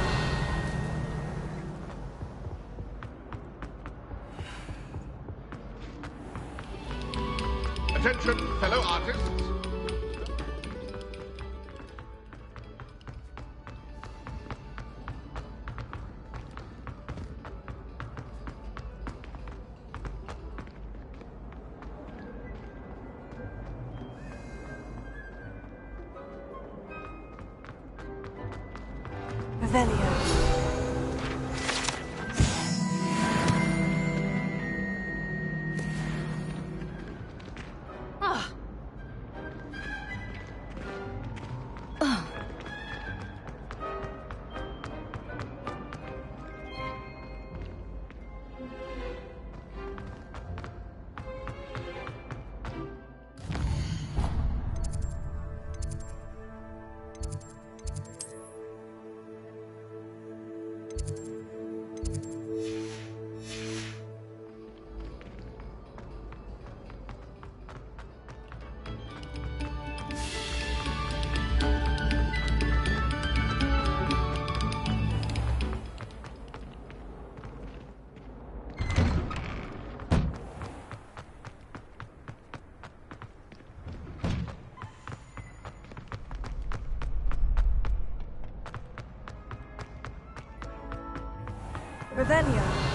S6: Attention, fellow artists.
S1: Revelio. Ravenna.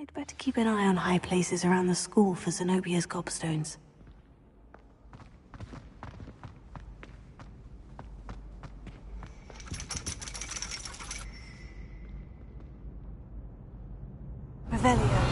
S2: I'd better keep an eye on high places around the school for Zenobia's gobstones. Revelio.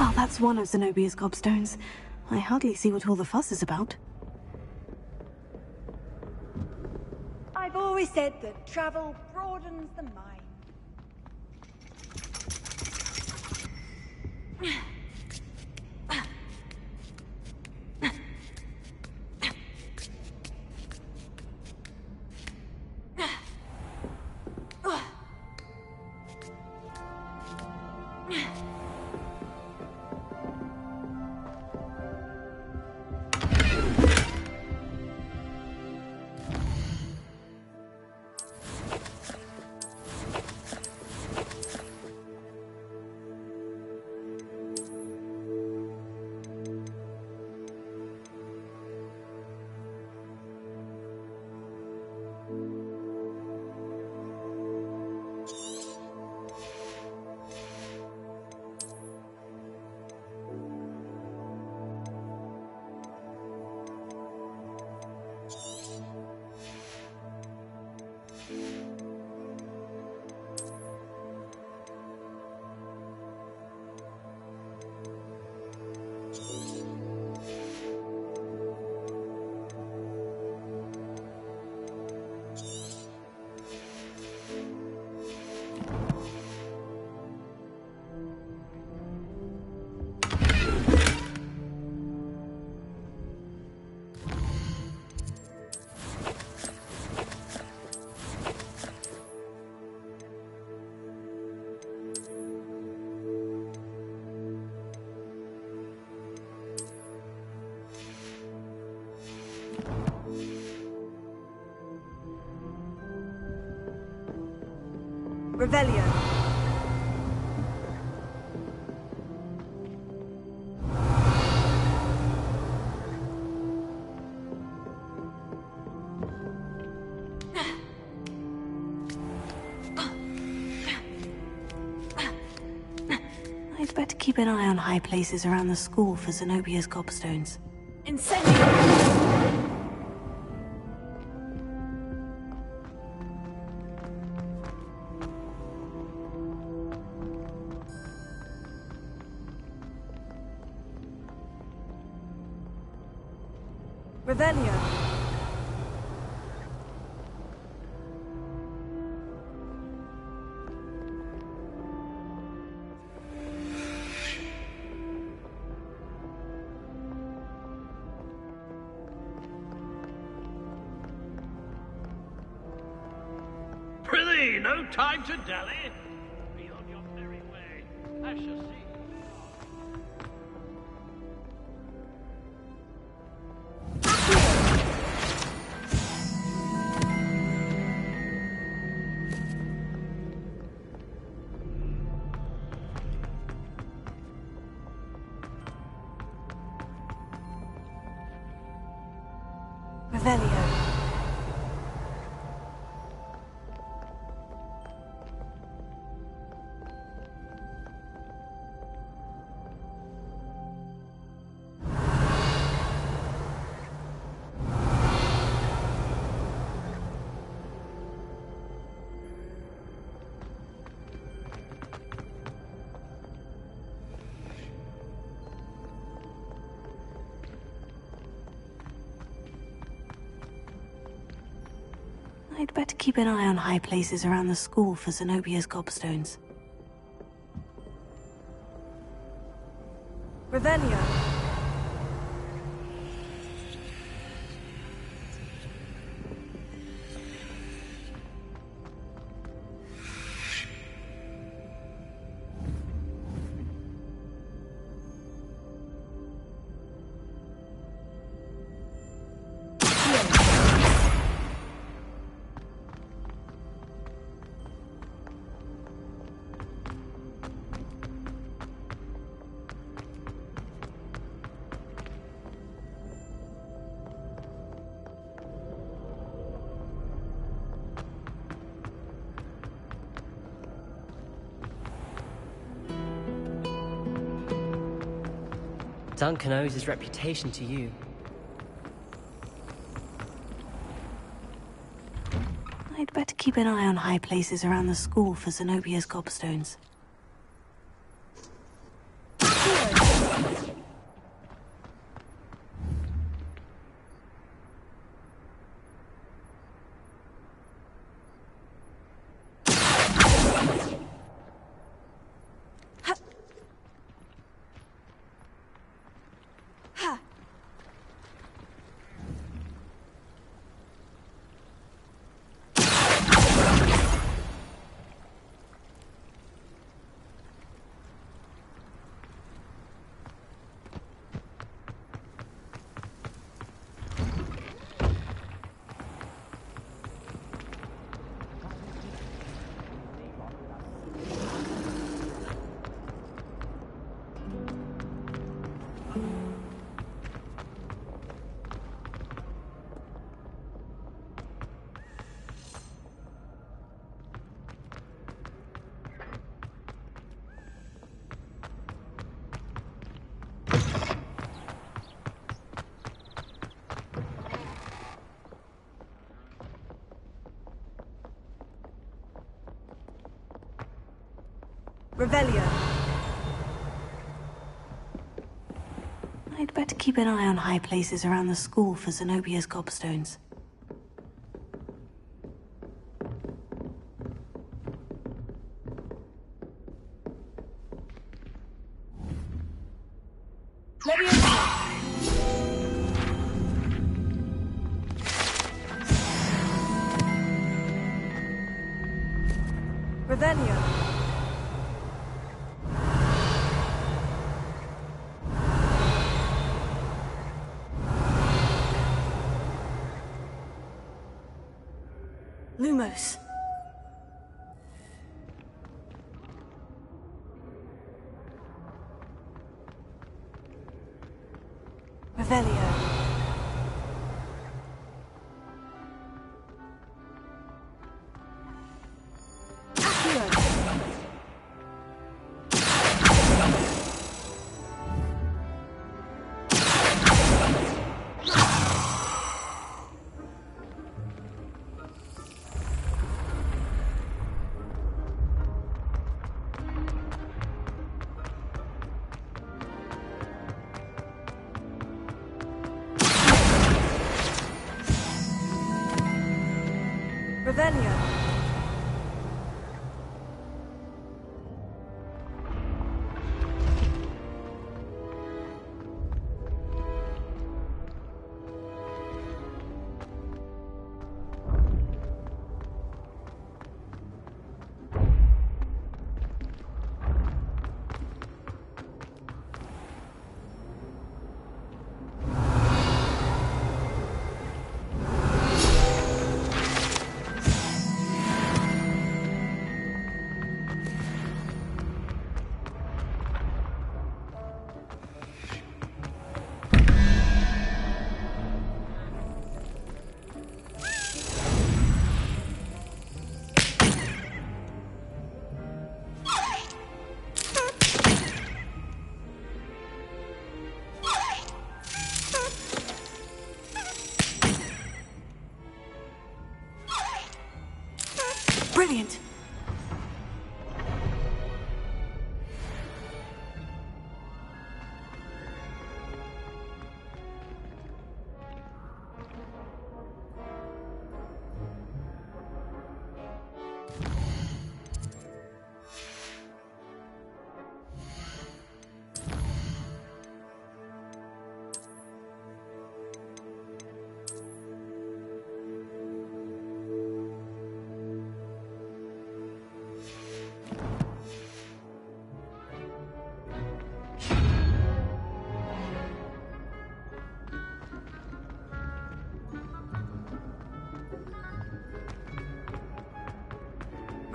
S2: Oh, that's one of Zenobia's gobstones. I hardly see what all the fuss is about.
S1: I've always said that travel broadens the mind. Revelio.
S2: I'd better keep an eye on high places around the school for Zenobia's gobstones.
S1: Incendio! Revelio.
S6: Prithee, no time to dally. Be on your merry way. I shall see.
S2: Revelio. I'd better keep an eye on high places around the school for Zenobia's gobstones.
S21: Revelio.
S8: Duncan owes his reputation to you.
S2: I'd better keep an eye on high places around the school for Zenobia's gobstones. Revelio. I'd better keep an eye on high places around the school for Zenobia's gobstones. Revelio. Lumos. Revelio.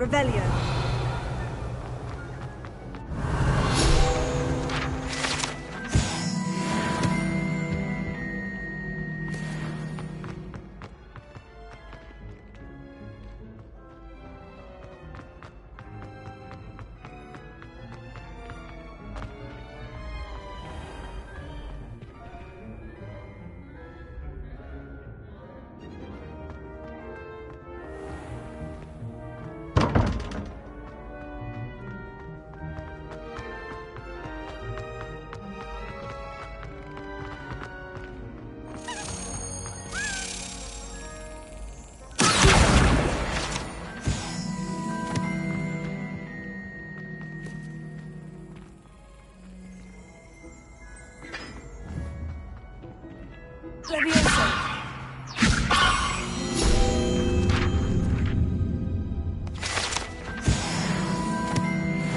S1: Revelio.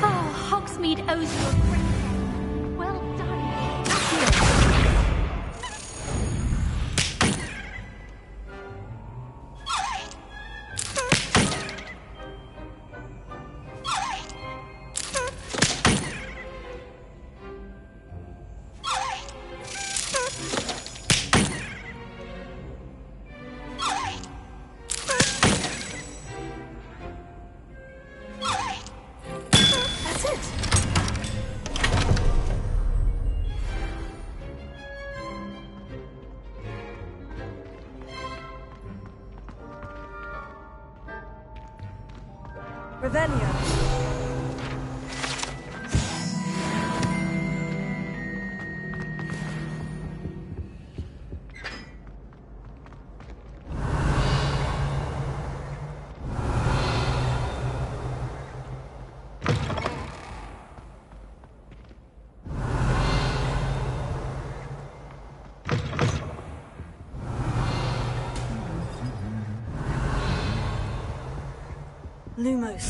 S18: Oh, Hogsmeade owes you a great. Well done.
S2: That's it.
S1: Revelio.
S2: Lumos.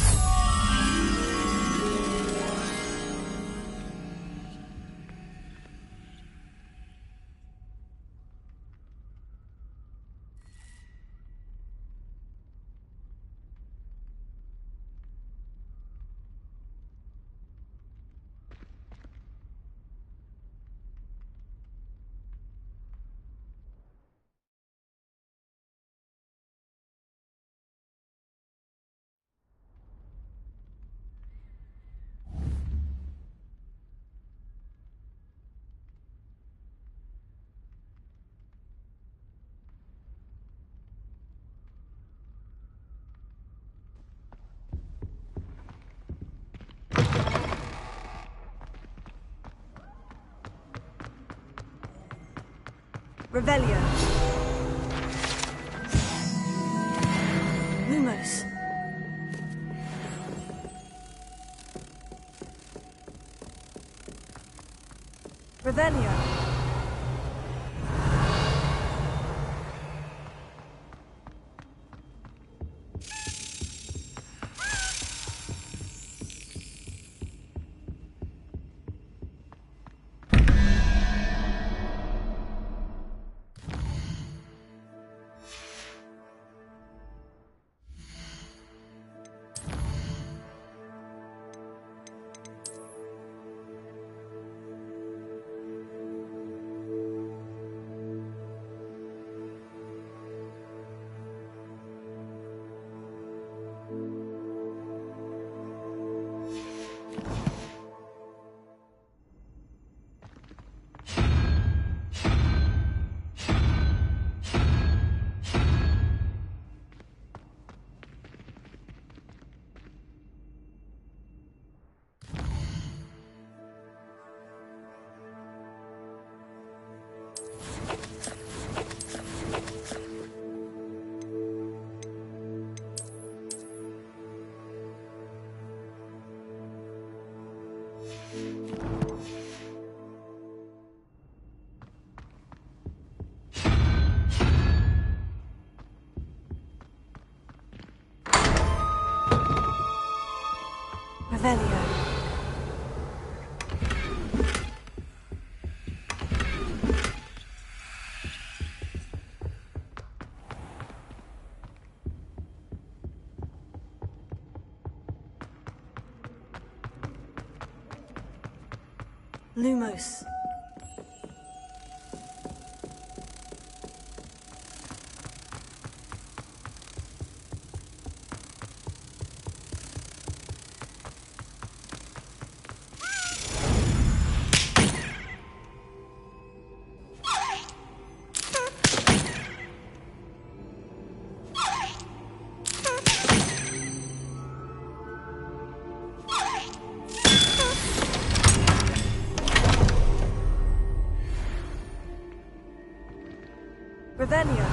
S1: Revelio.
S2: Lumos.
S1: Revelio.
S2: Revelio. Lumos. Revelio.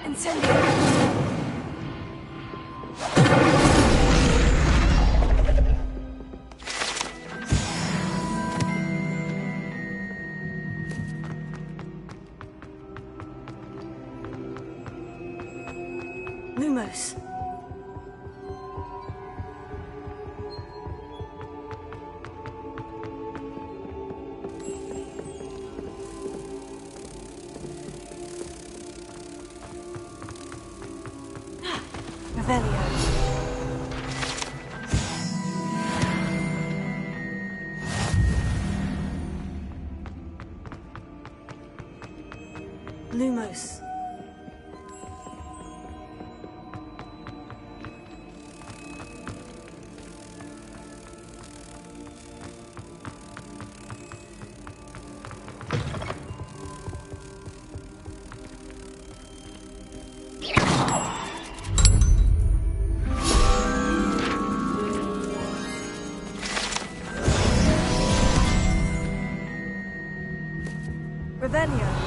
S2: Incendio. Lumos. Revelio. Lumos. Revelio.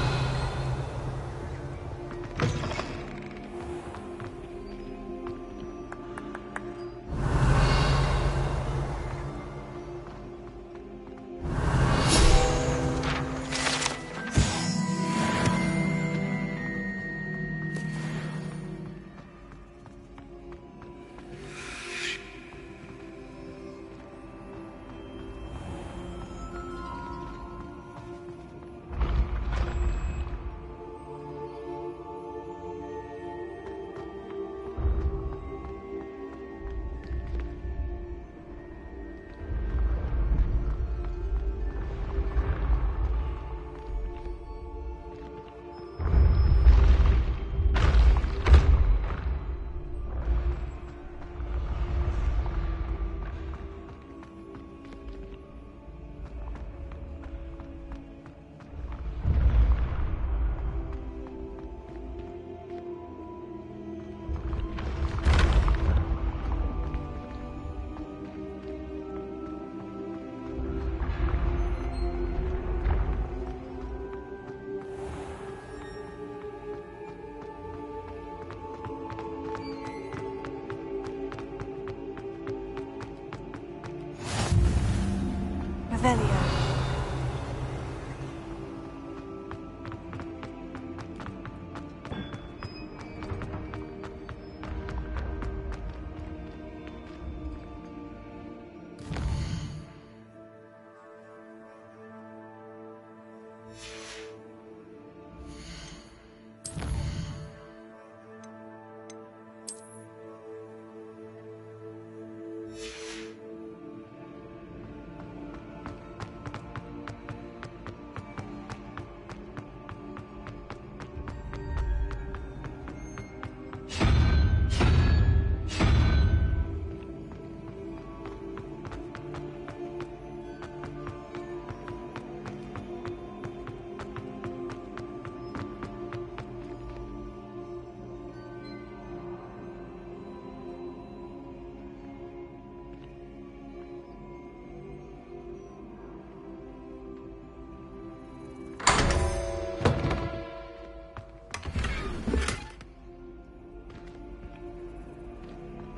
S2: Revelio.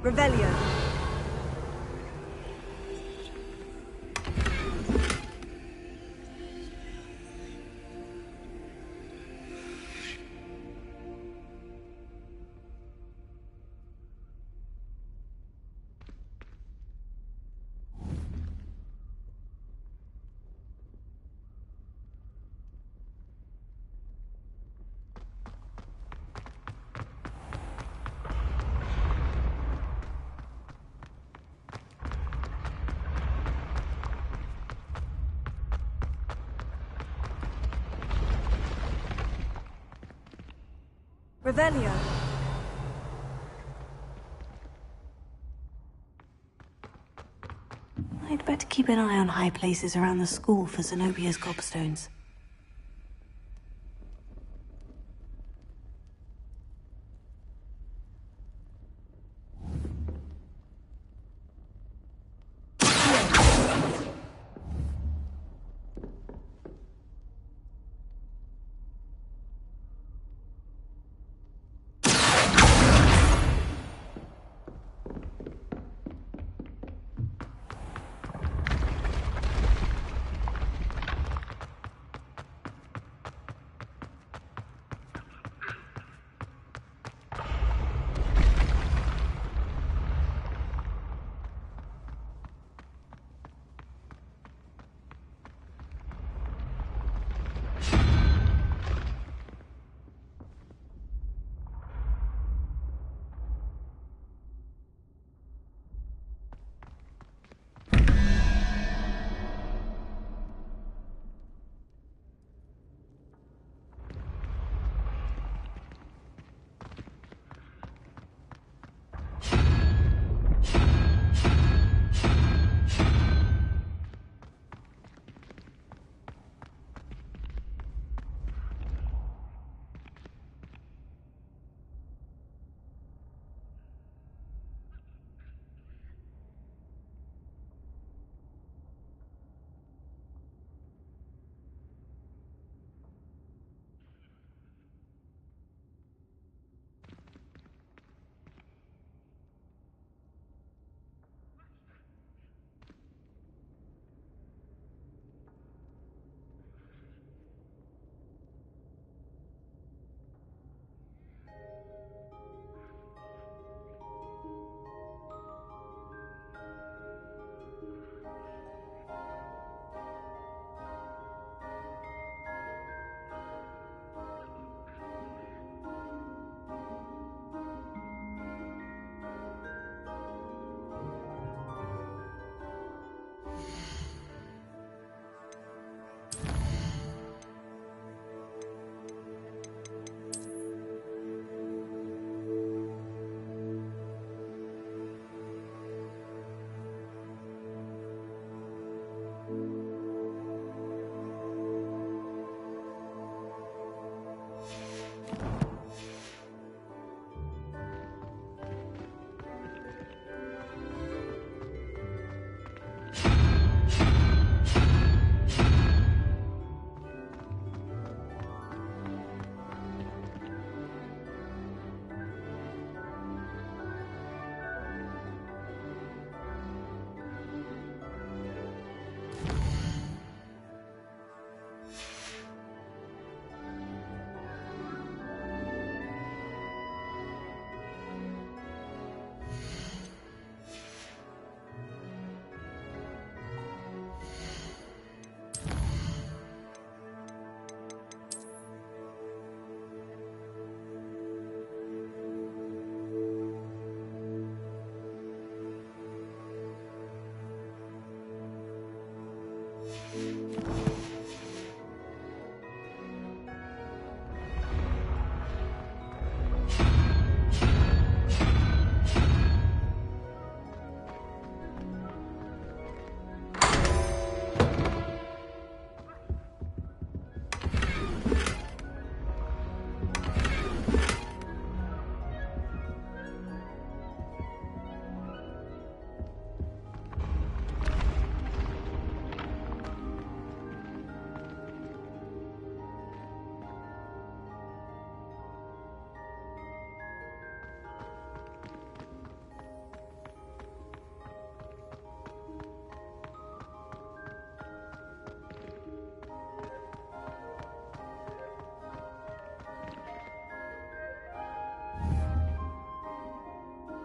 S2: Revelio.
S1: Revelio.
S2: I'd better keep an eye on high places around the school for Zenobia's gobstones.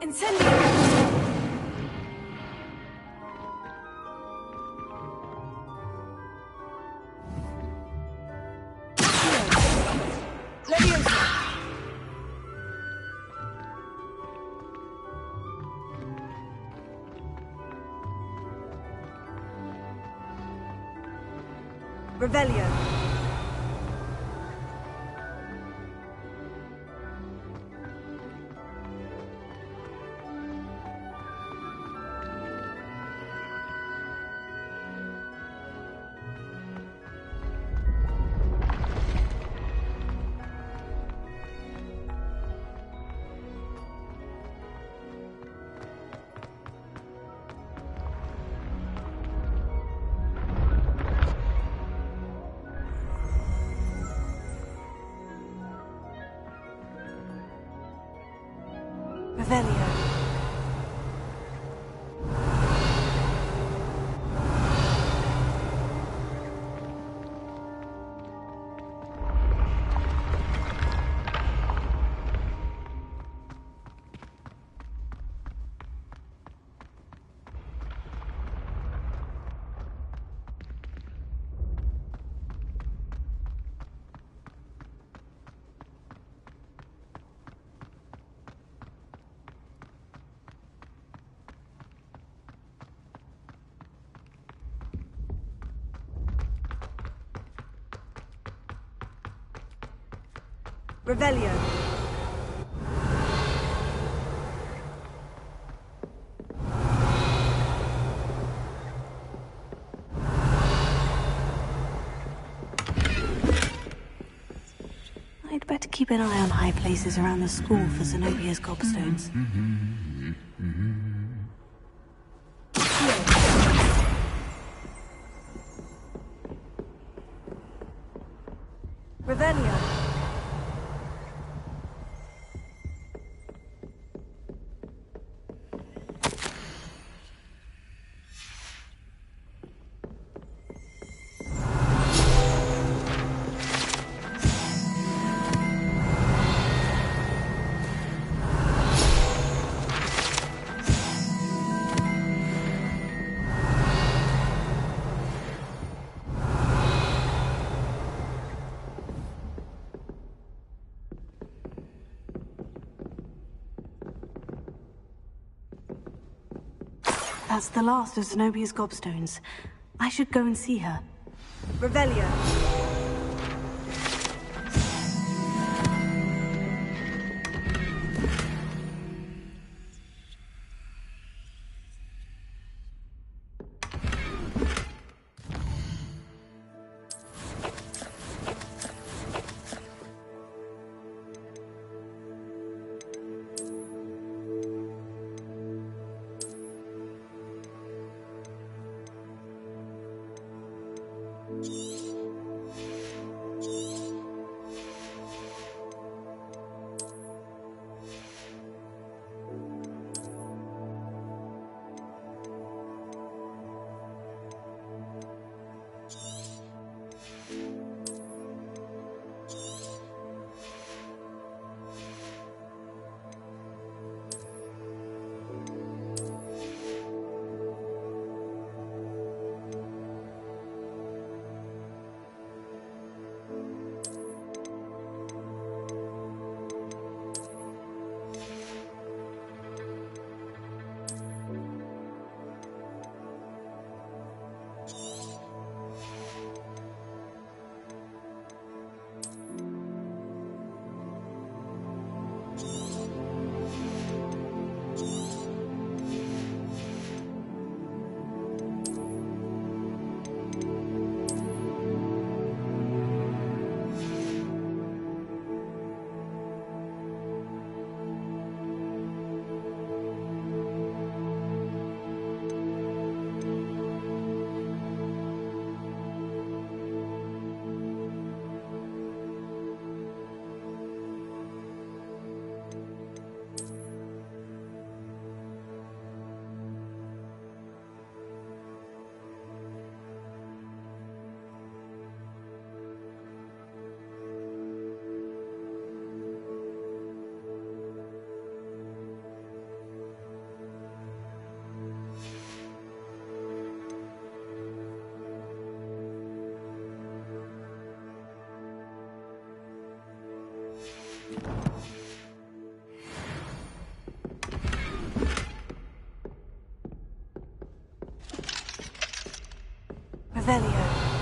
S1: Incendio! Revelio.
S2: Revelio.
S1: Revelio.
S2: I'd better keep an eye on high places around the school for Zenobia's gobstones.
S1: Revelio.
S2: That's the last of Zenobia's gobstones. I should go and see her.
S1: Revelio.
S2: Revelio.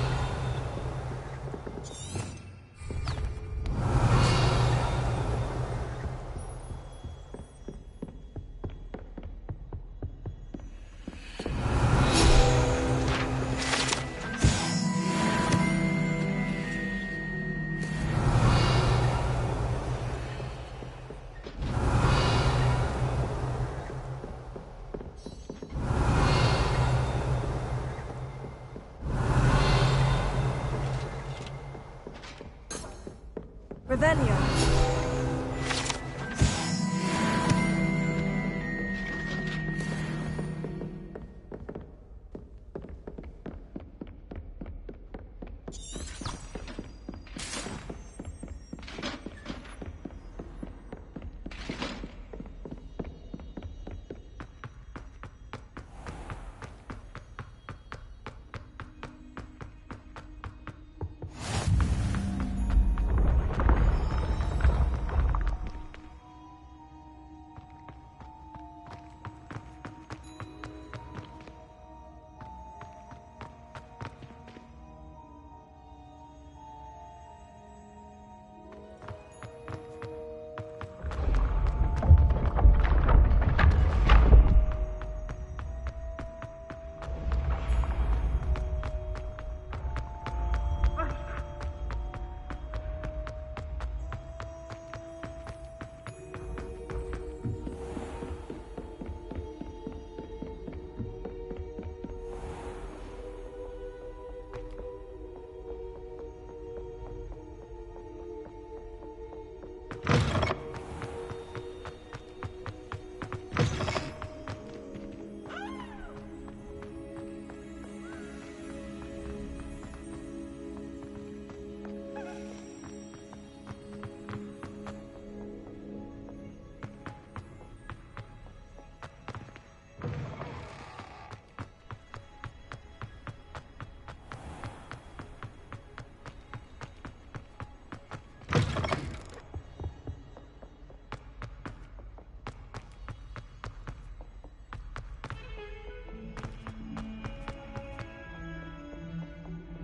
S1: Revelio.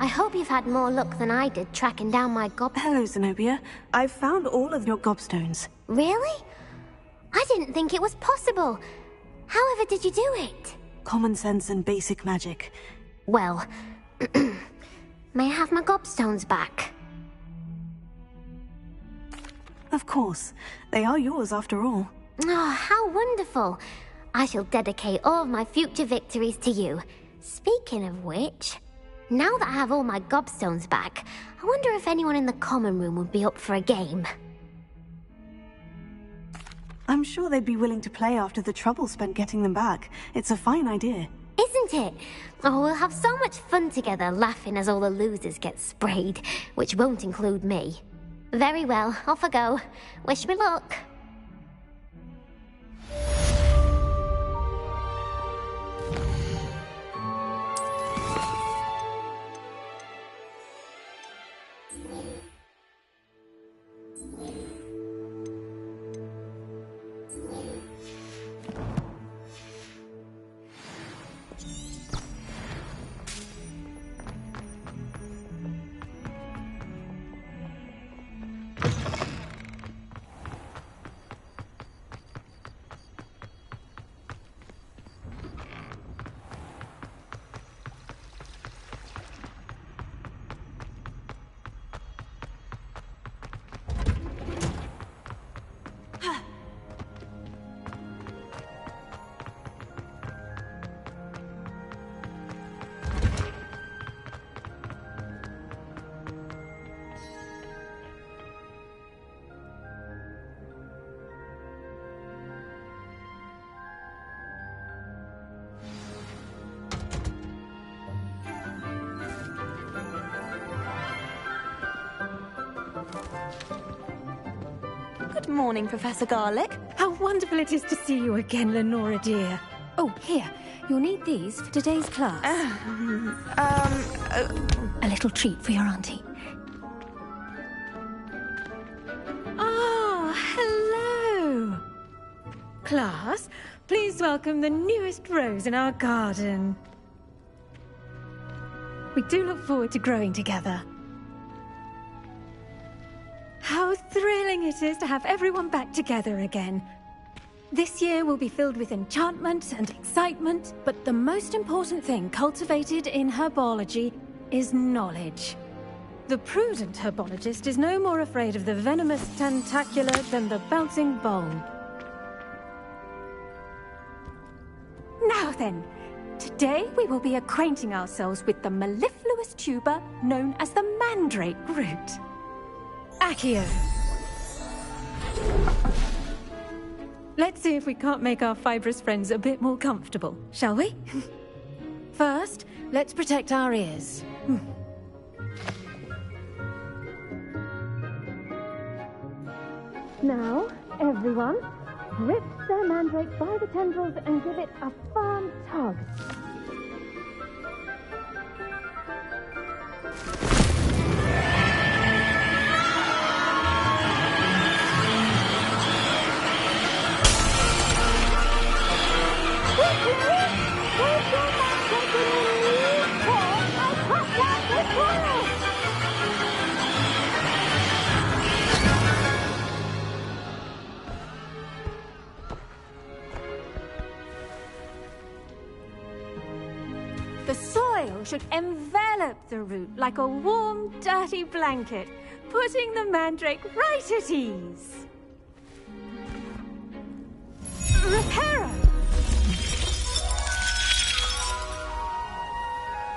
S18: I hope you've had more luck than I did tracking down my
S2: Hello, Zenobia. I've found all of your gobstones.
S18: Really? I didn't think it was possible. However did you do it?
S2: Common sense and basic magic.
S18: Well, may I have my gobstones back?
S2: Of course. They are yours after all.
S18: Oh, how wonderful. I shall dedicate all of my future victories to you. Speaking of which, now that I have all my gobstones back, I wonder if anyone in the common room would be up for a game.
S2: I'm sure they'd be willing to play after the trouble spent getting them back. It's a fine idea.
S18: Isn't it? Oh, we'll have so much fun together, laughing as all the losers get sprayed, which won't include me. Very well, off I go. Wish me luck.
S2: Good morning, Professor Garlic.
S9: How wonderful it is to see you again, Lenora dear. Oh, here. You'll need these for today's class. A little treat for your auntie. Oh, hello. Class, please welcome the newest rose in our garden. We do look forward to growing together. How thrilling it is to have everyone back together again. This year will be filled with enchantment and excitement, but the most important thing cultivated in herbology is knowledge. The prudent herbologist is no more afraid of the venomous tentacula than the bouncing bowl. Now then, today we will be acquainting ourselves with the mellifluous tuber known as the mandrake root. Accio. Let's see if we can't make our fibrous friends a bit more comfortable, shall we? First, let's protect our ears. Now, everyone, grip the mandrake by the tendrils and give it a firm tug. The soil should envelop the root like a warm, dirty blanket, putting the mandrake right at ease. Reparo!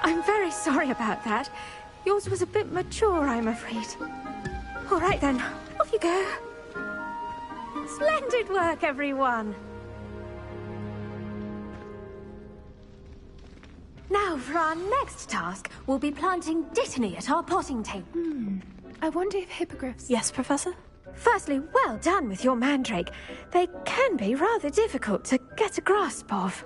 S9: I'm very sorry about that. Yours was a bit mature, I'm afraid. All right then, off you go. Splendid work, everyone. Now, for our next task, we'll be planting dittany at our potting table.
S2: I wonder if hippogriffs... Yes, Professor?
S9: Firstly, well done with your mandrake. They can be rather difficult to get a grasp of.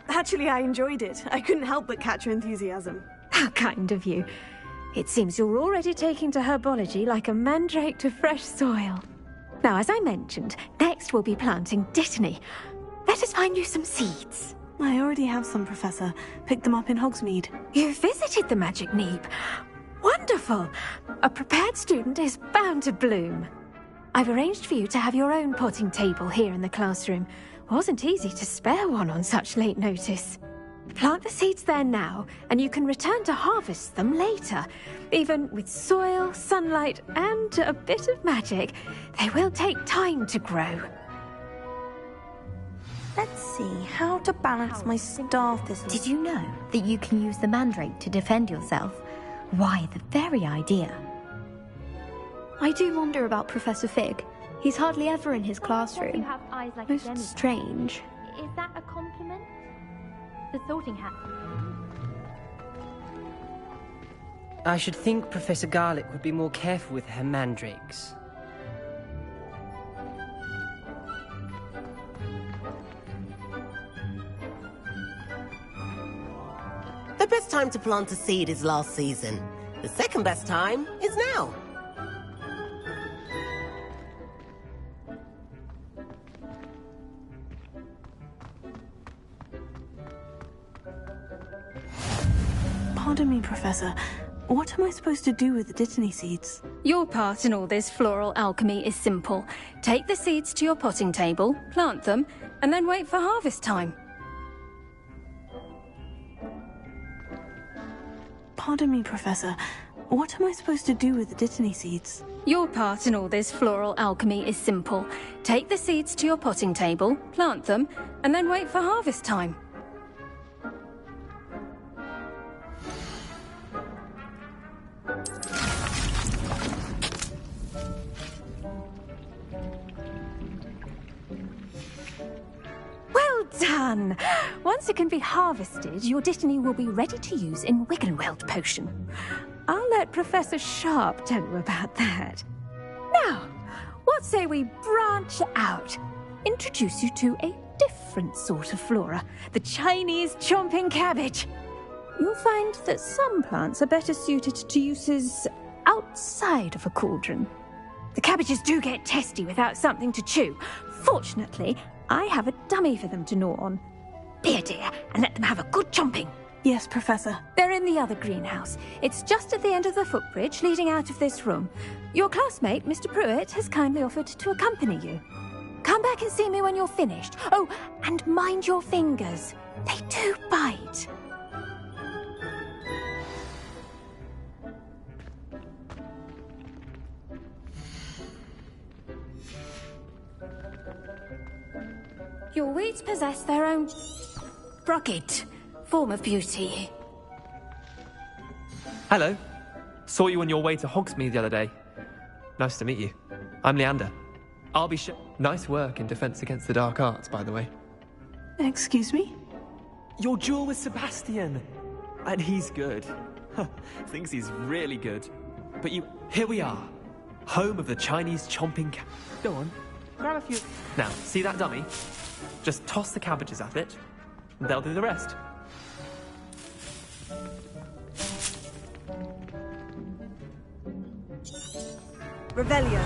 S21: Actually, I enjoyed it. I couldn't help but catch your enthusiasm.
S9: How kind of you. It seems you're already taking to herbology like a mandrake to fresh soil. Now, as I mentioned, next we'll be planting dittany. Let us find you some seeds.
S2: I already have some, Professor. Picked them up in Hogsmeade.
S9: You visited the Magic Neep. Wonderful! A prepared student is bound to bloom. I've arranged for you to have your own potting table here in the classroom. Wasn't easy to spare one on such late notice. Plant the seeds there now, and you can return to harvest them later. Even with soil, sunlight, and a bit of magic, they will take time to grow.
S14: Let's see, how to balance my staff this...
S12: Did you know that you can use the mandrake to defend yourself? Why, the very idea.
S5: I do wonder about Professor Fig. He's hardly ever in his classroom.
S18: You have eyes like
S5: Most
S18: a demi.
S5: strange.
S18: Is that a compliment? The sorting hat.
S8: I should think Professor Garlick would be more careful with her mandrakes.
S10: The best time to plant a seed is last season. The second best time is now.
S2: Pardon me, Professor. What am I supposed to do with the dittany seeds?
S9: Your part in all this floral alchemy is simple. Take the seeds to your potting table, plant them, and then wait for harvest time.
S2: Pardon me, Professor. What am I supposed to do with the dittany seeds?
S9: Your part in all this floral alchemy is simple. Take the seeds to your potting table, plant them, and then wait for harvest time. Well done! Once it can be harvested, your dittany will be ready to use in Wiggenweld potion. I'll let Professor Sharp tell you about that. Now, what say we branch out? Introduce you to a different sort of flora, the Chinese chomping cabbage. You'll find that some plants are better suited to uses outside of a cauldron. The cabbages do get testy without something to chew. Fortunately, I have a dummy for them to gnaw on. Be a dear and let them have a good chomping.
S2: Yes, Professor.
S9: They're in the other greenhouse. It's just at the end of the footbridge leading out of this room. Your classmate, Mr. Pruitt, has kindly offered to accompany you. Come back and see me when you're finished. Oh, and mind your fingers. They do bite. Your weeds possess their own rugged form of beauty.
S23: Hello. Saw you on your way to Hogsmeade the other day. Nice to meet you. I'm Leander. I'll be Nice work in Defense Against the Dark Arts, by the way.
S2: Excuse me?
S23: Your duel with Sebastian. And he's good. Thinks he's really good. But here we are. Home of the Chinese chomping cat. Go on. Grab a few. Now, see that dummy? Just toss the cabbages at it, and they'll do the rest.
S21: Revelio.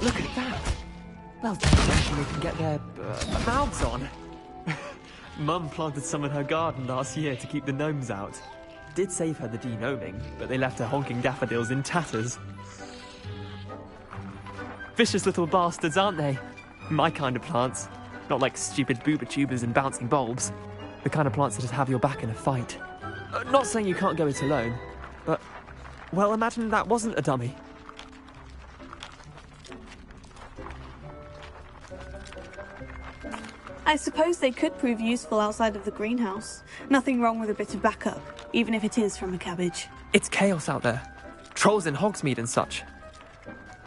S23: Look at that! Well, they can get their mouths on. Mum planted some in her garden last year to keep the gnomes out. Did save her the de-gnoming, but they left her honking daffodils in tatters. Vicious little bastards, aren't they? My kind of plants. Not like stupid booba tubers and bouncing bulbs. The kind of plants that just have your back in a fight. Not saying you can't go it alone, but... well, imagine that wasn't a dummy.
S21: I suppose they could prove useful outside of the greenhouse. Nothing wrong with a bit of backup, even if it is from a cabbage.
S23: It's chaos out there. Trolls in Hogsmeade and such.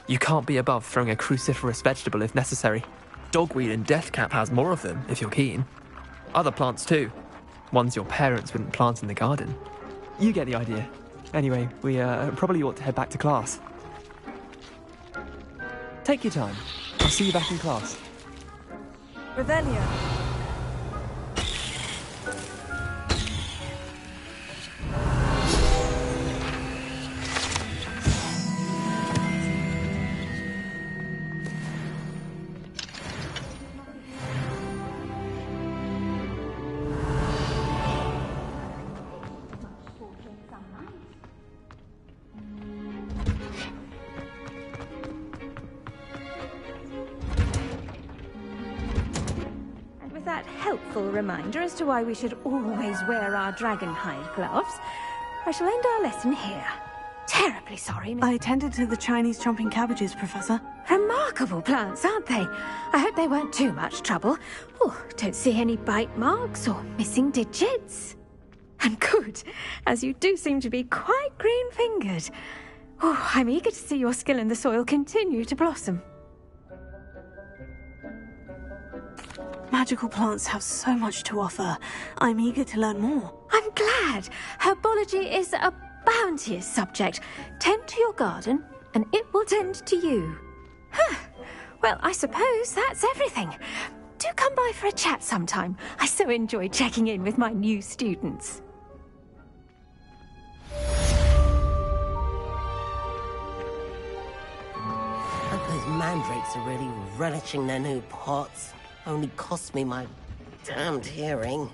S23: You can't be above throwing a cruciferous vegetable if necessary. Dogweed and deathcap has more of them, if you're keen. Other plants too. Ones your parents wouldn't plant in the garden. You get the idea. Anyway, we probably ought to head back to class. Take your time. I'll see you back in class.
S21: Revelio.
S9: With that helpful reminder as to why we should always wear our dragonhide gloves, I shall end our lesson here. Terribly sorry, Miss...
S21: I attended to the Chinese chomping cabbages, Professor.
S9: Remarkable plants, aren't they? I hope they weren't too much trouble. Oh, don't see any bite marks or missing digits. And good, as you do seem to be quite green-fingered. Oh, I'm eager to see your skill in the soil continue to blossom.
S21: Magical plants have so much to offer. I'm eager to learn more.
S9: I'm glad. Herbology is a bounteous subject. Tend to your garden, and it will tend to you. Huh. Well, I suppose that's everything. Do come by for a chat sometime. I so enjoy checking in with my new students.
S10: Those mandrakes are really relishing their new pots. Only cost me my damned hearing.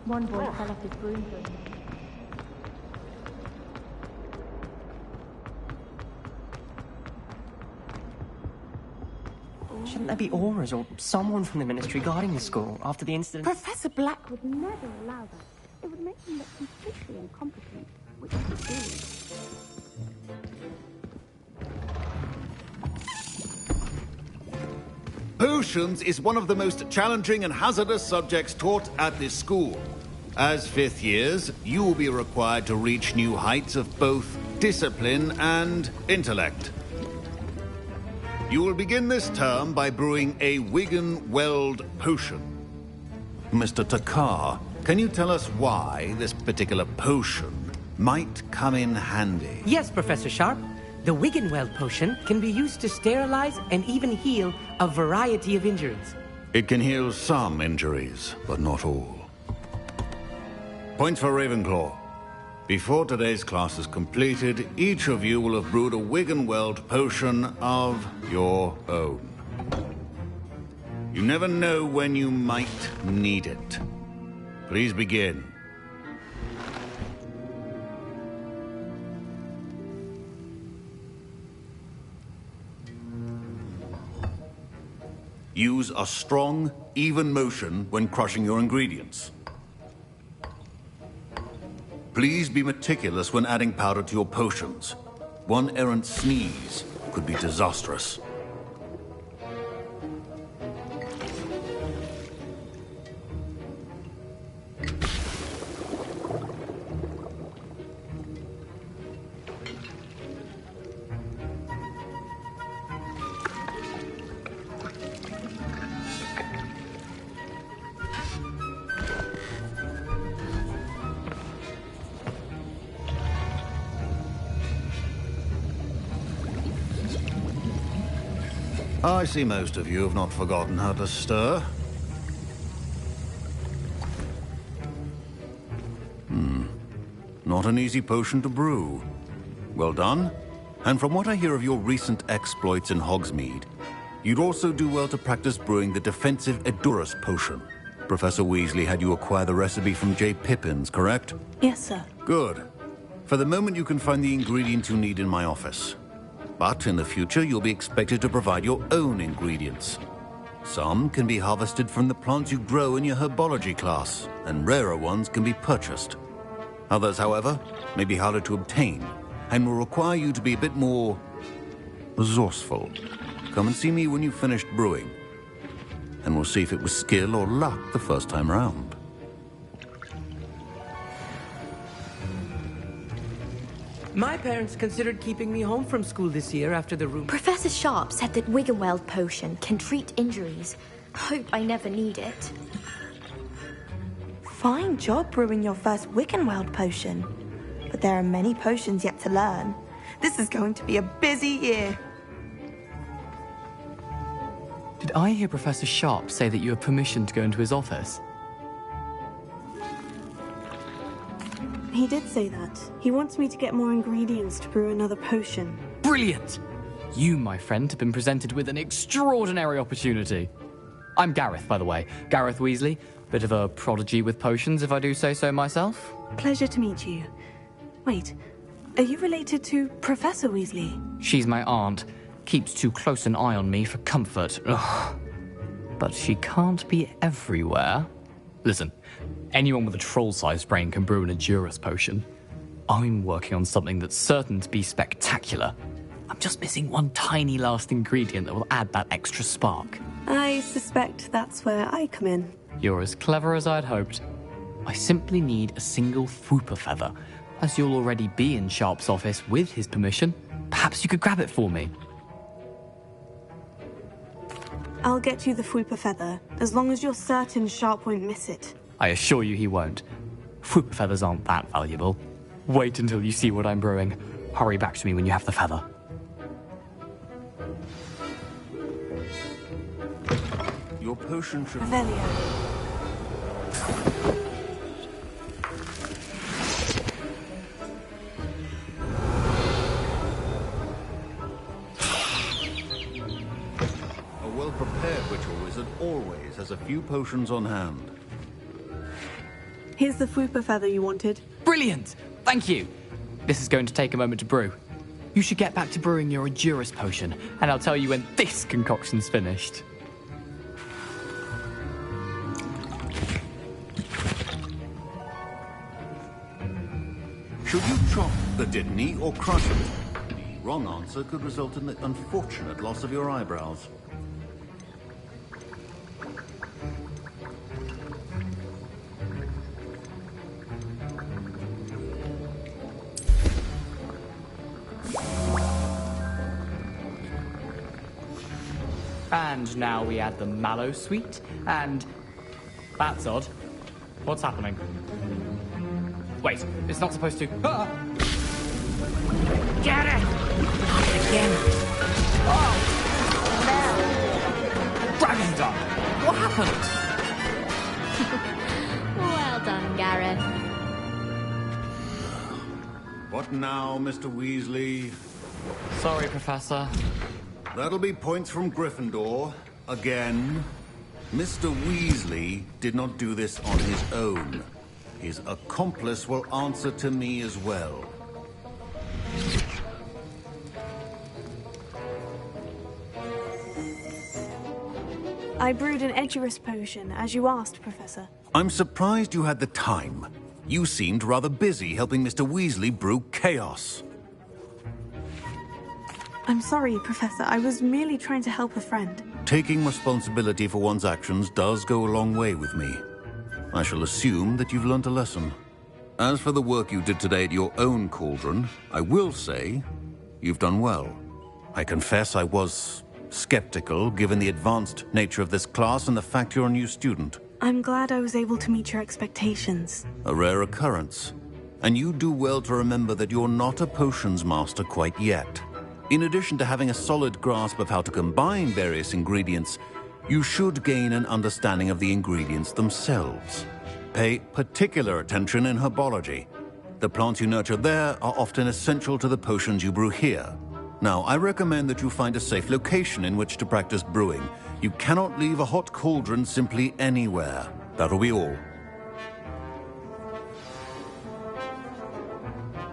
S11: One boy fell off his broom.
S8: Shouldn't there be auras or someone from the ministry guarding the school after the incident?
S7: Professor Black would never allow that. It would make him look completely incompetent, which is serious.
S22: Potions is one of the most challenging and hazardous subjects taught at this school. As fifth years, you will be required to reach new heights of both discipline and intellect. You will begin this term by brewing a Wigan-Weld potion. Mr. Takar, can you tell us why this particular potion might come in handy?
S15: Yes, Professor Sharp. The Wigan-Weld potion can be used to sterilize and even heal a variety of injuries.
S22: It can heal some injuries, but not all. Points for Ravenclaw. Before today's class is completed, each of you will have brewed a Wigan-Weld potion of your own. You never know when you might need it. Please begin. Use a strong, even motion when crushing your ingredients. Please be meticulous when adding powder to your potions. One errant sneeze could be disastrous. I see most of you have not forgotten how to stir. Not an easy potion to brew. Well done. And from what I hear of your recent exploits in Hogsmeade, you'd also do well to practice brewing the defensive Edurus potion. Professor Weasley had you acquire the recipe from J. Pippin's, correct?
S21: Yes, sir.
S22: Good. For the moment, you can find the ingredients you need in my office. But in the future, you'll be expected to provide your own ingredients. Some can be harvested from the plants you grow in your herbology class, and rarer ones can be purchased. Others, however, may be harder to obtain, and will require you to be a bit more resourceful. Come and see me when you've finished brewing, and we'll see if it was skill or luck the first time round.
S15: My parents considered keeping me home from school this year after the room.
S14: Professor Sharp said that Wigan-Weld potion can treat injuries. Hope I never need it. Fine job brewing your first Wigan-Weld potion. But there are many potions yet to learn. This is going to be a busy year.
S17: Did I hear Professor Sharp say that you have permission to go into his office?
S21: He did say that. He wants me to get more ingredients to brew another potion.
S17: Brilliant! You, my friend, have been presented with an extraordinary opportunity. I'm Gareth, by the way. Gareth Weasley. Bit of a prodigy with potions, if I do say so myself.
S21: Pleasure to meet you. Wait, are you related to Professor Weasley?
S17: She's my aunt. Keeps too close an eye on me for comfort. Ugh. But she can't be everywhere. Listen, anyone with a troll-sized brain can brew an Edurus potion. I'm working on something that's certain to be spectacular. I'm just missing one tiny last ingredient that will add that extra spark.
S21: I suspect that's where I come in.
S17: You're as clever as I'd hoped. I simply need a single Fwooper feather. As you'll already be in Sharp's office with his permission, perhaps you could grab it for me.
S21: I'll get you the Fwooper feather, as long as you're certain Sharp won't miss it.
S17: I assure you he won't. Fwooper feathers aren't that valuable. Wait until you see what I'm brewing. Hurry back to me when you have the feather.
S22: Your potion should...
S21: Revelio.
S22: A well-prepared ritual wizard always has a few potions on hand.
S21: Here's the fupa feather you wanted.
S17: Brilliant! Thank you! This is going to take a moment to brew. You should get back to brewing your Endurus potion, and I'll tell you when this concoction's finished.
S22: Should you chop the Didney or crush it? The wrong answer could result in the unfortunate loss of your eyebrows.
S17: And now we add the mallow sweet, and... That's odd. What's happening? Wait, it's not supposed to... Ah!
S12: Get it! Again.
S17: Oh! Dragon Dog! What happened?
S18: Well done, Gareth.
S22: What now, Mr. Weasley?
S17: Sorry, Professor.
S22: That'll be points from Gryffindor. Again. Mr. Weasley did not do this on his own. His accomplice will answer to me as well.
S21: I brewed an Edurus potion, as you asked, Professor.
S22: I'm surprised you had the time. You seemed rather busy helping Mr. Weasley brew chaos.
S21: I'm sorry, Professor. I was merely trying to help a friend.
S22: Taking responsibility for one's actions does go a long way with me. I shall assume that you've learnt a lesson. As for the work you did today at your own cauldron, I will say you've done well. I confess I was skeptical, given the advanced nature of this class and the fact you're a new student.
S21: I'm glad I was able to meet your expectations.
S22: A rare occurrence. And you do well to remember that you're not a potions master quite yet. In addition to having a solid grasp of how to combine various ingredients, you should gain an understanding of the ingredients themselves. Pay particular attention in herbology. The plants you nurture there are often essential to the potions you brew here. Now, I recommend that you find a safe location in which to practice brewing. You cannot leave a hot cauldron simply anywhere. That'll be all.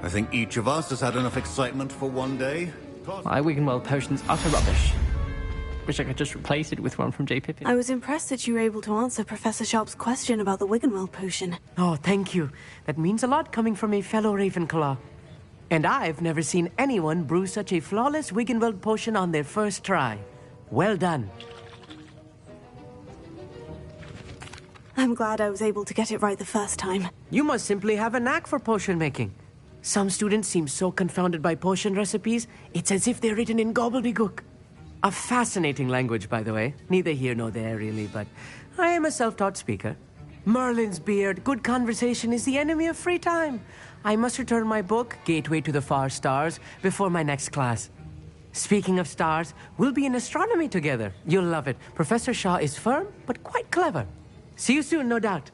S22: I think each of us has had enough excitement for one day.
S3: My Wiggenweld potion's utter rubbish. Wish I could just replace it with one from J. Pippin.
S21: I was impressed that you were able to answer Professor Sharp's question about the Wiggenweld potion.
S15: Oh, thank you. That means a lot coming from a fellow Ravenclaw. And I've never seen anyone brew such a flawless Wiggenweld potion on their first try. Well done.
S21: I'm glad I was able to get it right the first time.
S15: You must simply have a knack for potion making. Some students seem so confounded by potion recipes, it's as if they're written in gobbledygook. A fascinating language, by the way. Neither here nor there, really, but I am a self-taught speaker. Merlin's beard, good conversation is the enemy of free time. I must return my book, Gateway to the Far Stars, before my next class. Speaking of stars, we'll be in astronomy together. You'll love it. Professor Shaw is firm, but quite clever. See you soon, no doubt.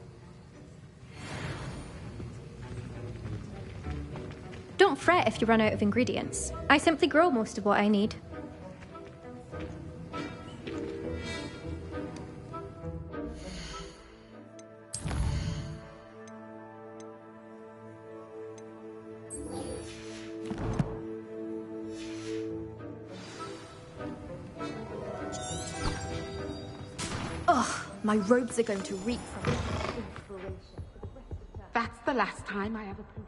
S5: Don't fret if you run out of ingredients. I simply grow most of what I need. Ugh, my robes are going to reek from inspiration.
S16: That's the last time I have a potion.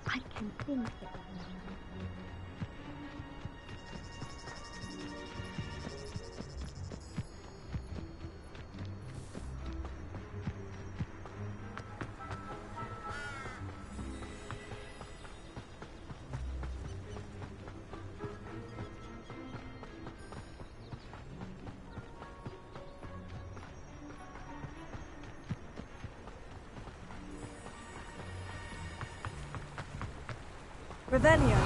S5: I can think that.
S1: Revelio.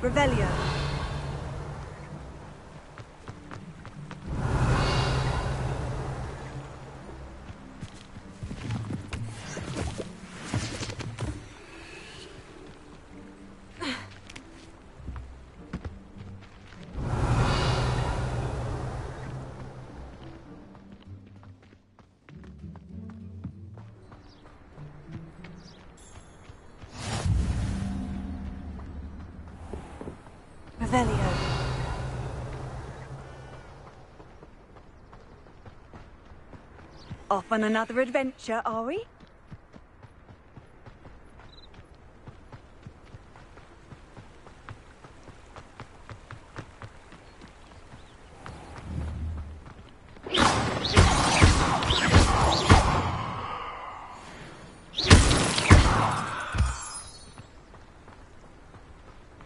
S1: Revelio. Revelio. Off on another adventure, are we?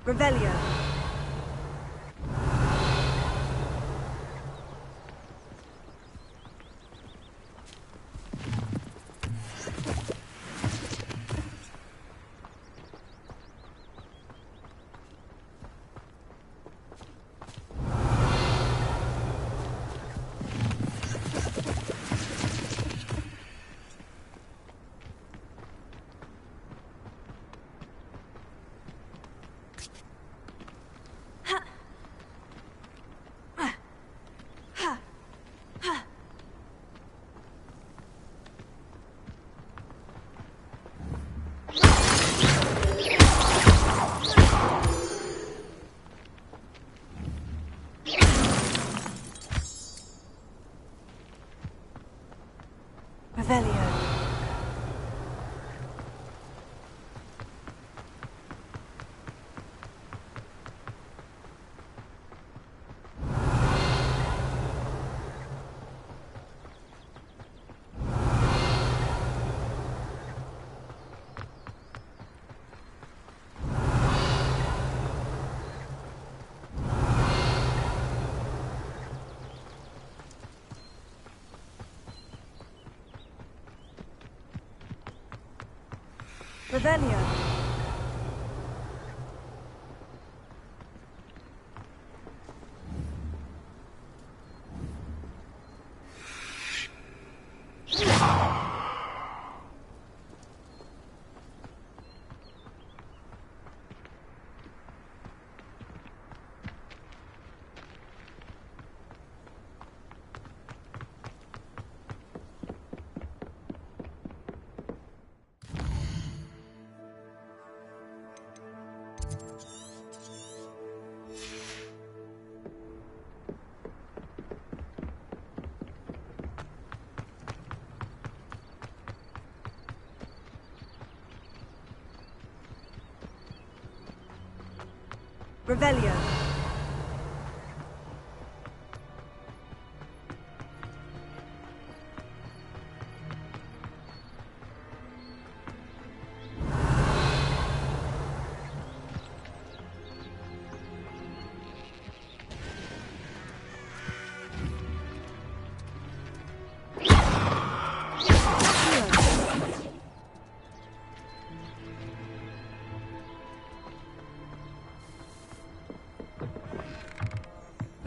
S1: Revelio. Revelio. Revelio. Revelio.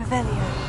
S1: Revelio.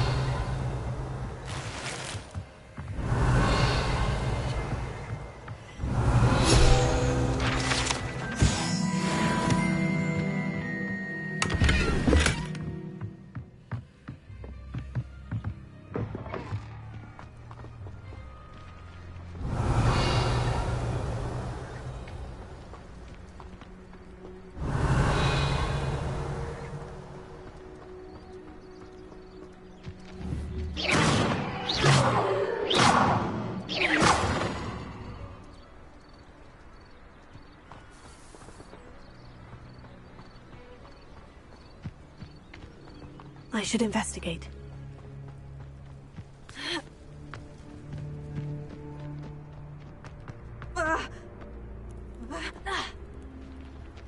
S21: I should investigate.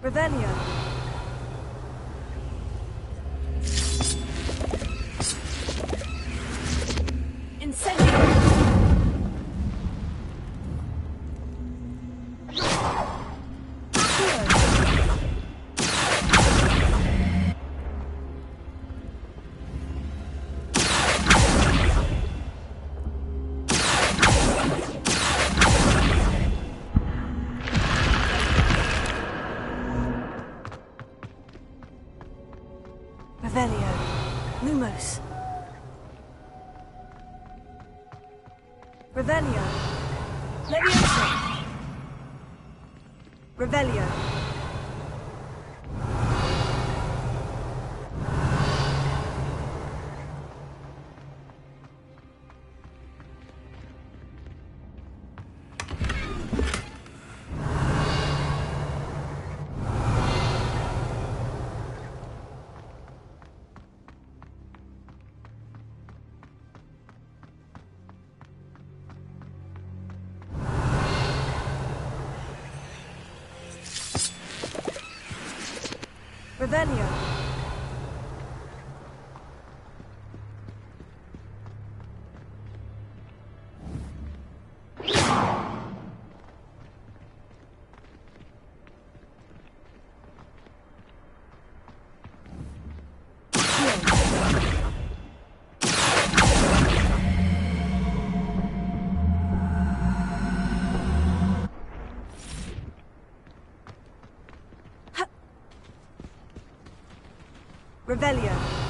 S1: Revelio.
S21: Incendio. Revelio. Lumos. Revelio. Leviosa. Revelio. Revelio. Revelio.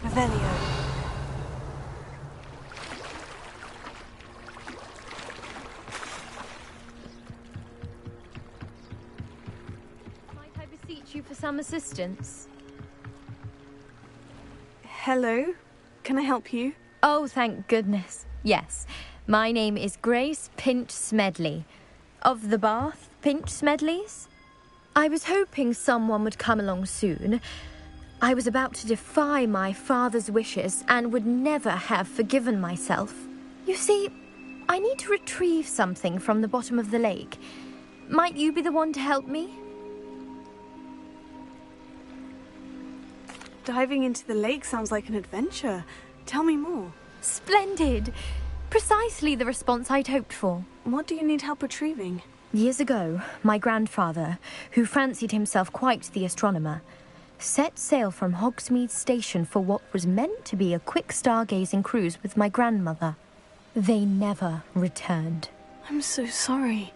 S21: Revelio.
S4: Might I beseech you for some assistance?
S21: Hello? Can I help you?
S4: Oh, thank goodness. Yes. My name is Grace Pinch Smedley. Of the Bath Pinch Smedleys? I was hoping someone would come along soon. I was about to defy my father's wishes and would never have forgiven myself. You see, I need to retrieve something from the bottom of the lake. Might you be the one to help me?
S21: Diving into the lake sounds like an adventure. Tell me more.
S4: Splendid! Precisely the response I'd hoped for.
S21: What do you need help retrieving?
S4: Years ago, my grandfather, who fancied himself quite the astronomer, set sail from Hogsmeade Station for what was meant to be a quick stargazing cruise with my grandmother. They never returned.
S21: I'm so sorry.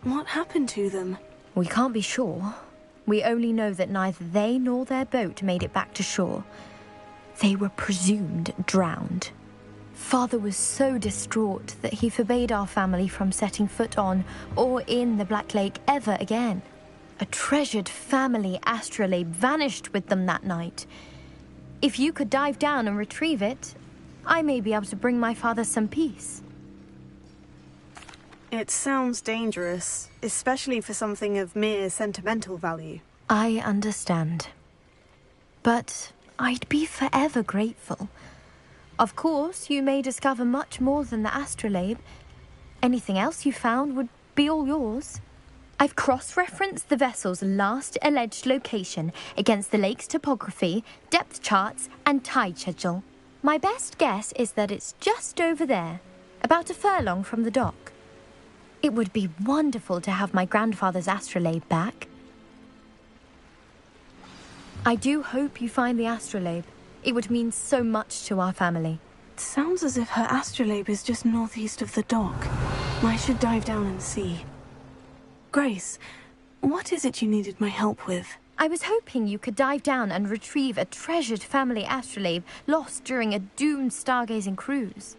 S21: What happened to them?
S4: We can't be sure. We only know that neither they nor their boat made it back to shore. They were presumed drowned. Father was so distraught that he forbade our family from setting foot on or in the Black Lake ever again. A treasured family astrolabe vanished with them that night. If you could dive down and retrieve it, I may be able to bring my father some peace.
S21: It sounds dangerous, especially for something of mere sentimental value.
S4: I understand. But I'd be forever grateful. Of course, you may discover much more than the astrolabe. Anything else you found would be all yours. I've cross-referenced the vessel's last alleged location against the lake's topography, depth charts, and tide schedule. My best guess is that it's just over there, about a furlong from the dock. It would be wonderful to have my grandfather's astrolabe back. I do hope you find the astrolabe. It would mean so much to our family.
S21: It sounds as if her astrolabe is just northeast of the dock. I should dive down and see. Grace, what is it you needed my help with?
S4: I was hoping you could dive down and retrieve a treasured family astrolabe lost during a doomed stargazing cruise.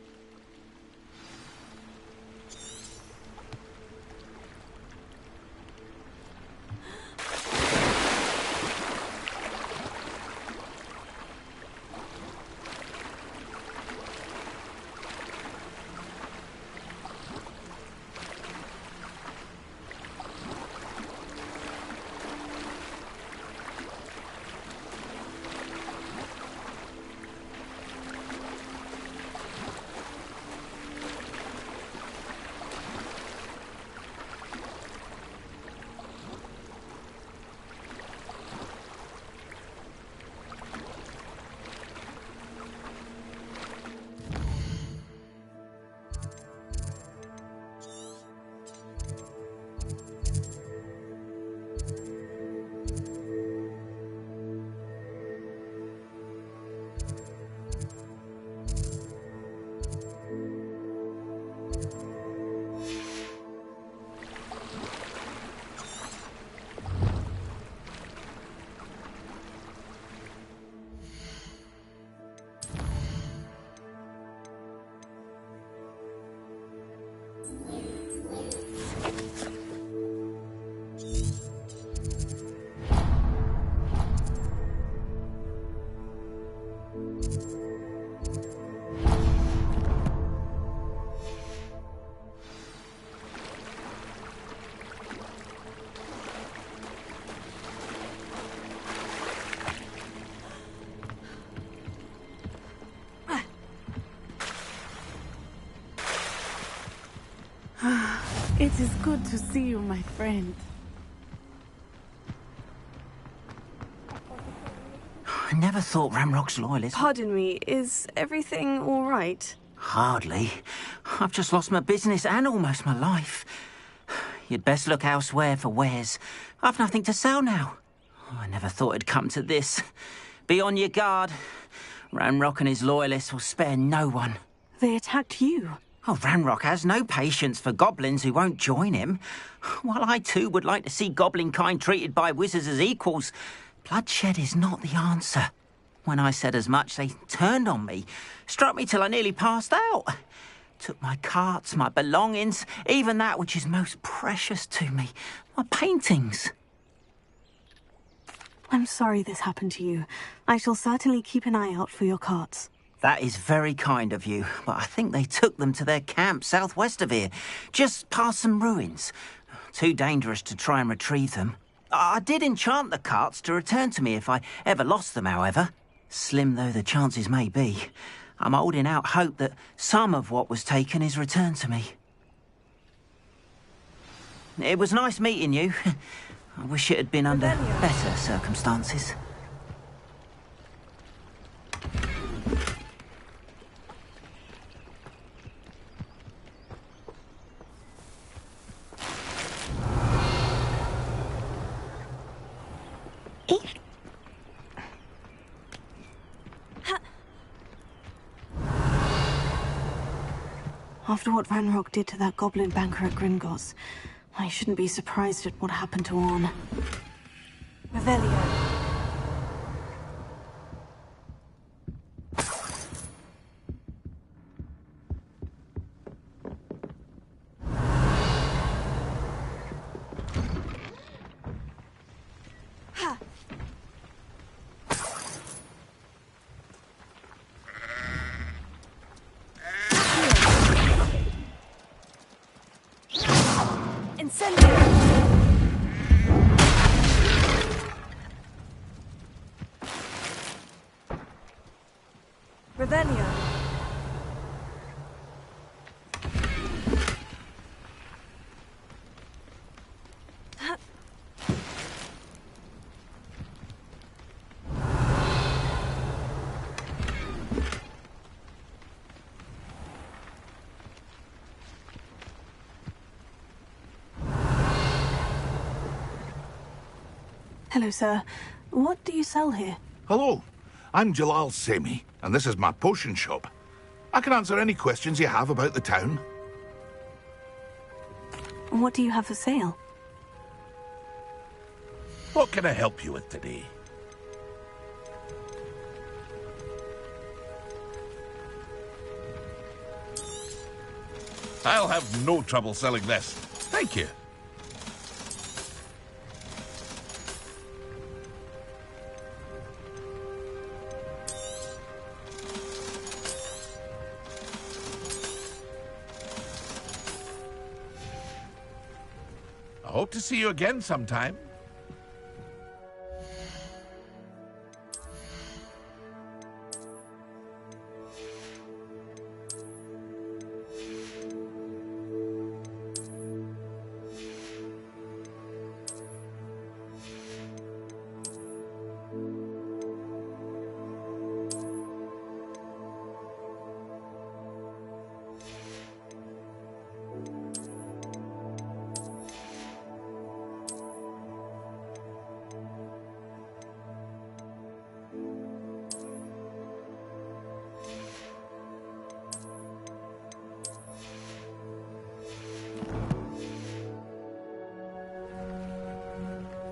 S21: It is good to see you, my friend.
S11: I never thought Ramrock's loyalist...
S21: Pardon me, is everything all right?
S11: Hardly. I've just lost my business and almost my life. You'd best look elsewhere for wares. I've nothing to sell now. I never thought it'd come to this. Be on your guard. Ramrock and his loyalists will spare no one.
S21: They attacked you.
S11: Oh, Ranrock has no patience for goblins who won't join him. While I too would like to see goblin kind treated by wizards as equals, bloodshed is not the answer. When I said as much, they turned on me, struck me till I nearly passed out. Took my carts, my belongings, even that which is most precious to me, my paintings.
S21: I'm sorry this happened to you. I shall certainly keep an eye out for your carts.
S11: That is very kind of you, but I think they took them to their camp southwest of here, just past some ruins. Too dangerous to try and retrieve them. I did enchant the carts to return to me if I ever lost them, however. Slim though the chances may be, I'm holding out hope that some of what was taken is returned to me. It was nice meeting you. I wish it had been under better circumstances.
S21: After what Ranrock did to that goblin banker at Gringotts, I shouldn't be surprised at what happened to Orn. Revelio. Hello, sir. What do you sell here?
S13: Hello, I'm Jalal Semi, and this is my potion shop. I can answer any questions you have about the town.
S21: What do you have for sale?
S13: What can I help you with today? I'll have no trouble selling this. Thank you. I hope to see you again sometime.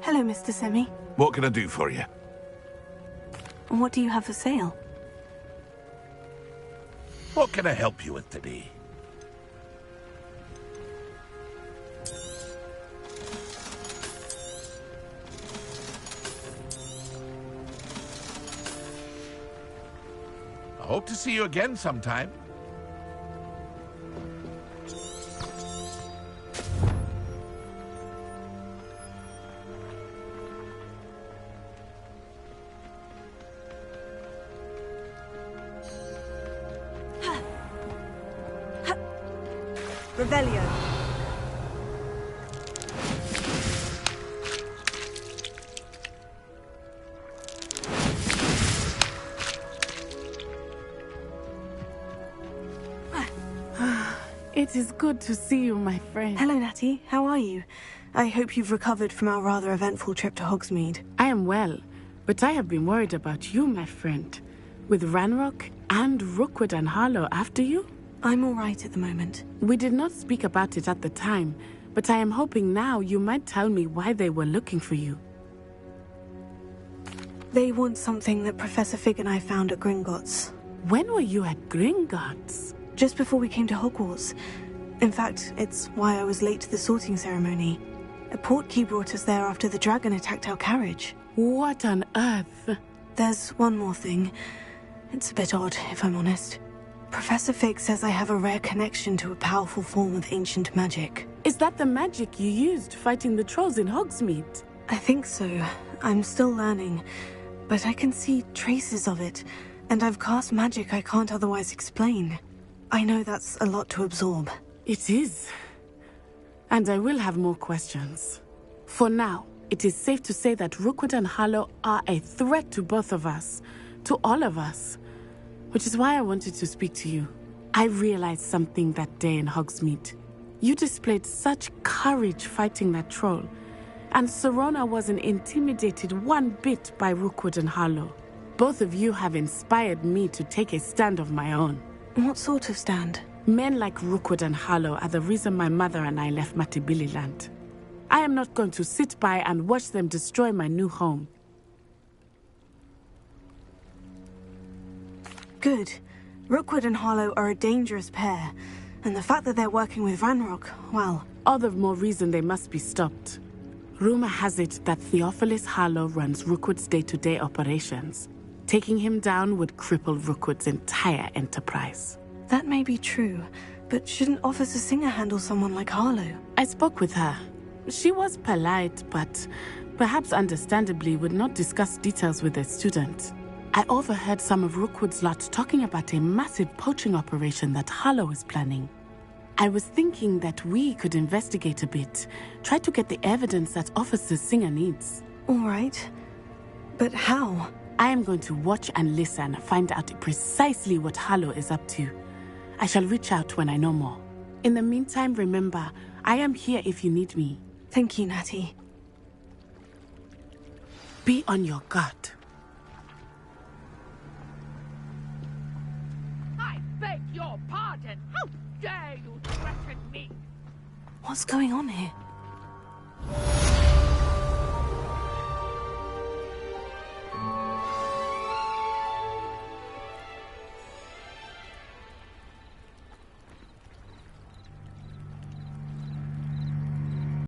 S21: Hello, Mr. Semi.
S13: What can I do for you?
S21: What do you have for sale?
S13: What can I help you with today? I hope to see you again sometime.
S1: Revelio.
S19: It is good to see you, my friend.
S21: Hello, Natty. How are you? I hope you've recovered from our rather eventful trip to Hogsmeade.
S19: I am well, but I have been worried about you, my friend. With Ranrock and Rookwood and Harlow after you?
S21: I'm all right at the moment.
S19: We did not speak about it at the time, but I am hoping now you might tell me why they were looking for you.
S21: They want something that Professor Fig and I found at Gringotts.
S19: When were you at Gringotts?
S21: Just before we came to Hogwarts. In fact, it's why I was late to the sorting ceremony. A portkey brought us there after the dragon attacked our carriage.
S19: What on earth?
S21: There's one more thing. It's a bit odd, if I'm honest. Professor Fig says I have a rare connection to a powerful form of ancient magic.
S19: Is that the magic you used fighting the trolls in Hogsmeade?
S21: I think so. I'm still learning, but I can see traces of it, and I've cast magic I can't otherwise explain. I know that's a lot to absorb.
S19: It is. And I will have more questions. For now, it is safe to say that Rookwood and Harlow are a threat to both of us, to all of us. Which is why I wanted to speak to you. I realized something that day in Hogsmeade. You displayed such courage fighting that troll, and Serona wasn't intimidated one bit by Rookwood and Harlow. Both of you have inspired me to take a stand of my own.
S21: What sort of stand?
S19: Men like Rookwood and Harlow are the reason my mother and I left Matibili-land. I am not going to sit by and watch them destroy my new home.
S21: Good. Rookwood and Harlow are a dangerous pair, and the fact that they're working with Ranrock, well...
S19: All the more reason they must be stopped. Rumor has it that Theophilus Harlow runs Rookwood's day-to-day operations. Taking him down would cripple Rookwood's entire enterprise.
S21: That may be true, but shouldn't Officer Singer handle someone like Harlow?
S19: I spoke with her. She was polite, but perhaps understandably would not discuss details with a student. I overheard some of Rookwood's lot talking about a massive poaching operation that Harlow is planning. I was thinking that we could investigate a bit, try to get the evidence that Officer Singer needs.
S21: All right. But how?
S19: I am going to watch and listen, find out precisely what Harlow is up to. I shall reach out when I know more. In the meantime, remember, I am here if you need me.
S21: Thank you, Natty.
S19: Be on your guard.
S2: I beg your pardon. How dare you threaten me?
S21: What's going on here?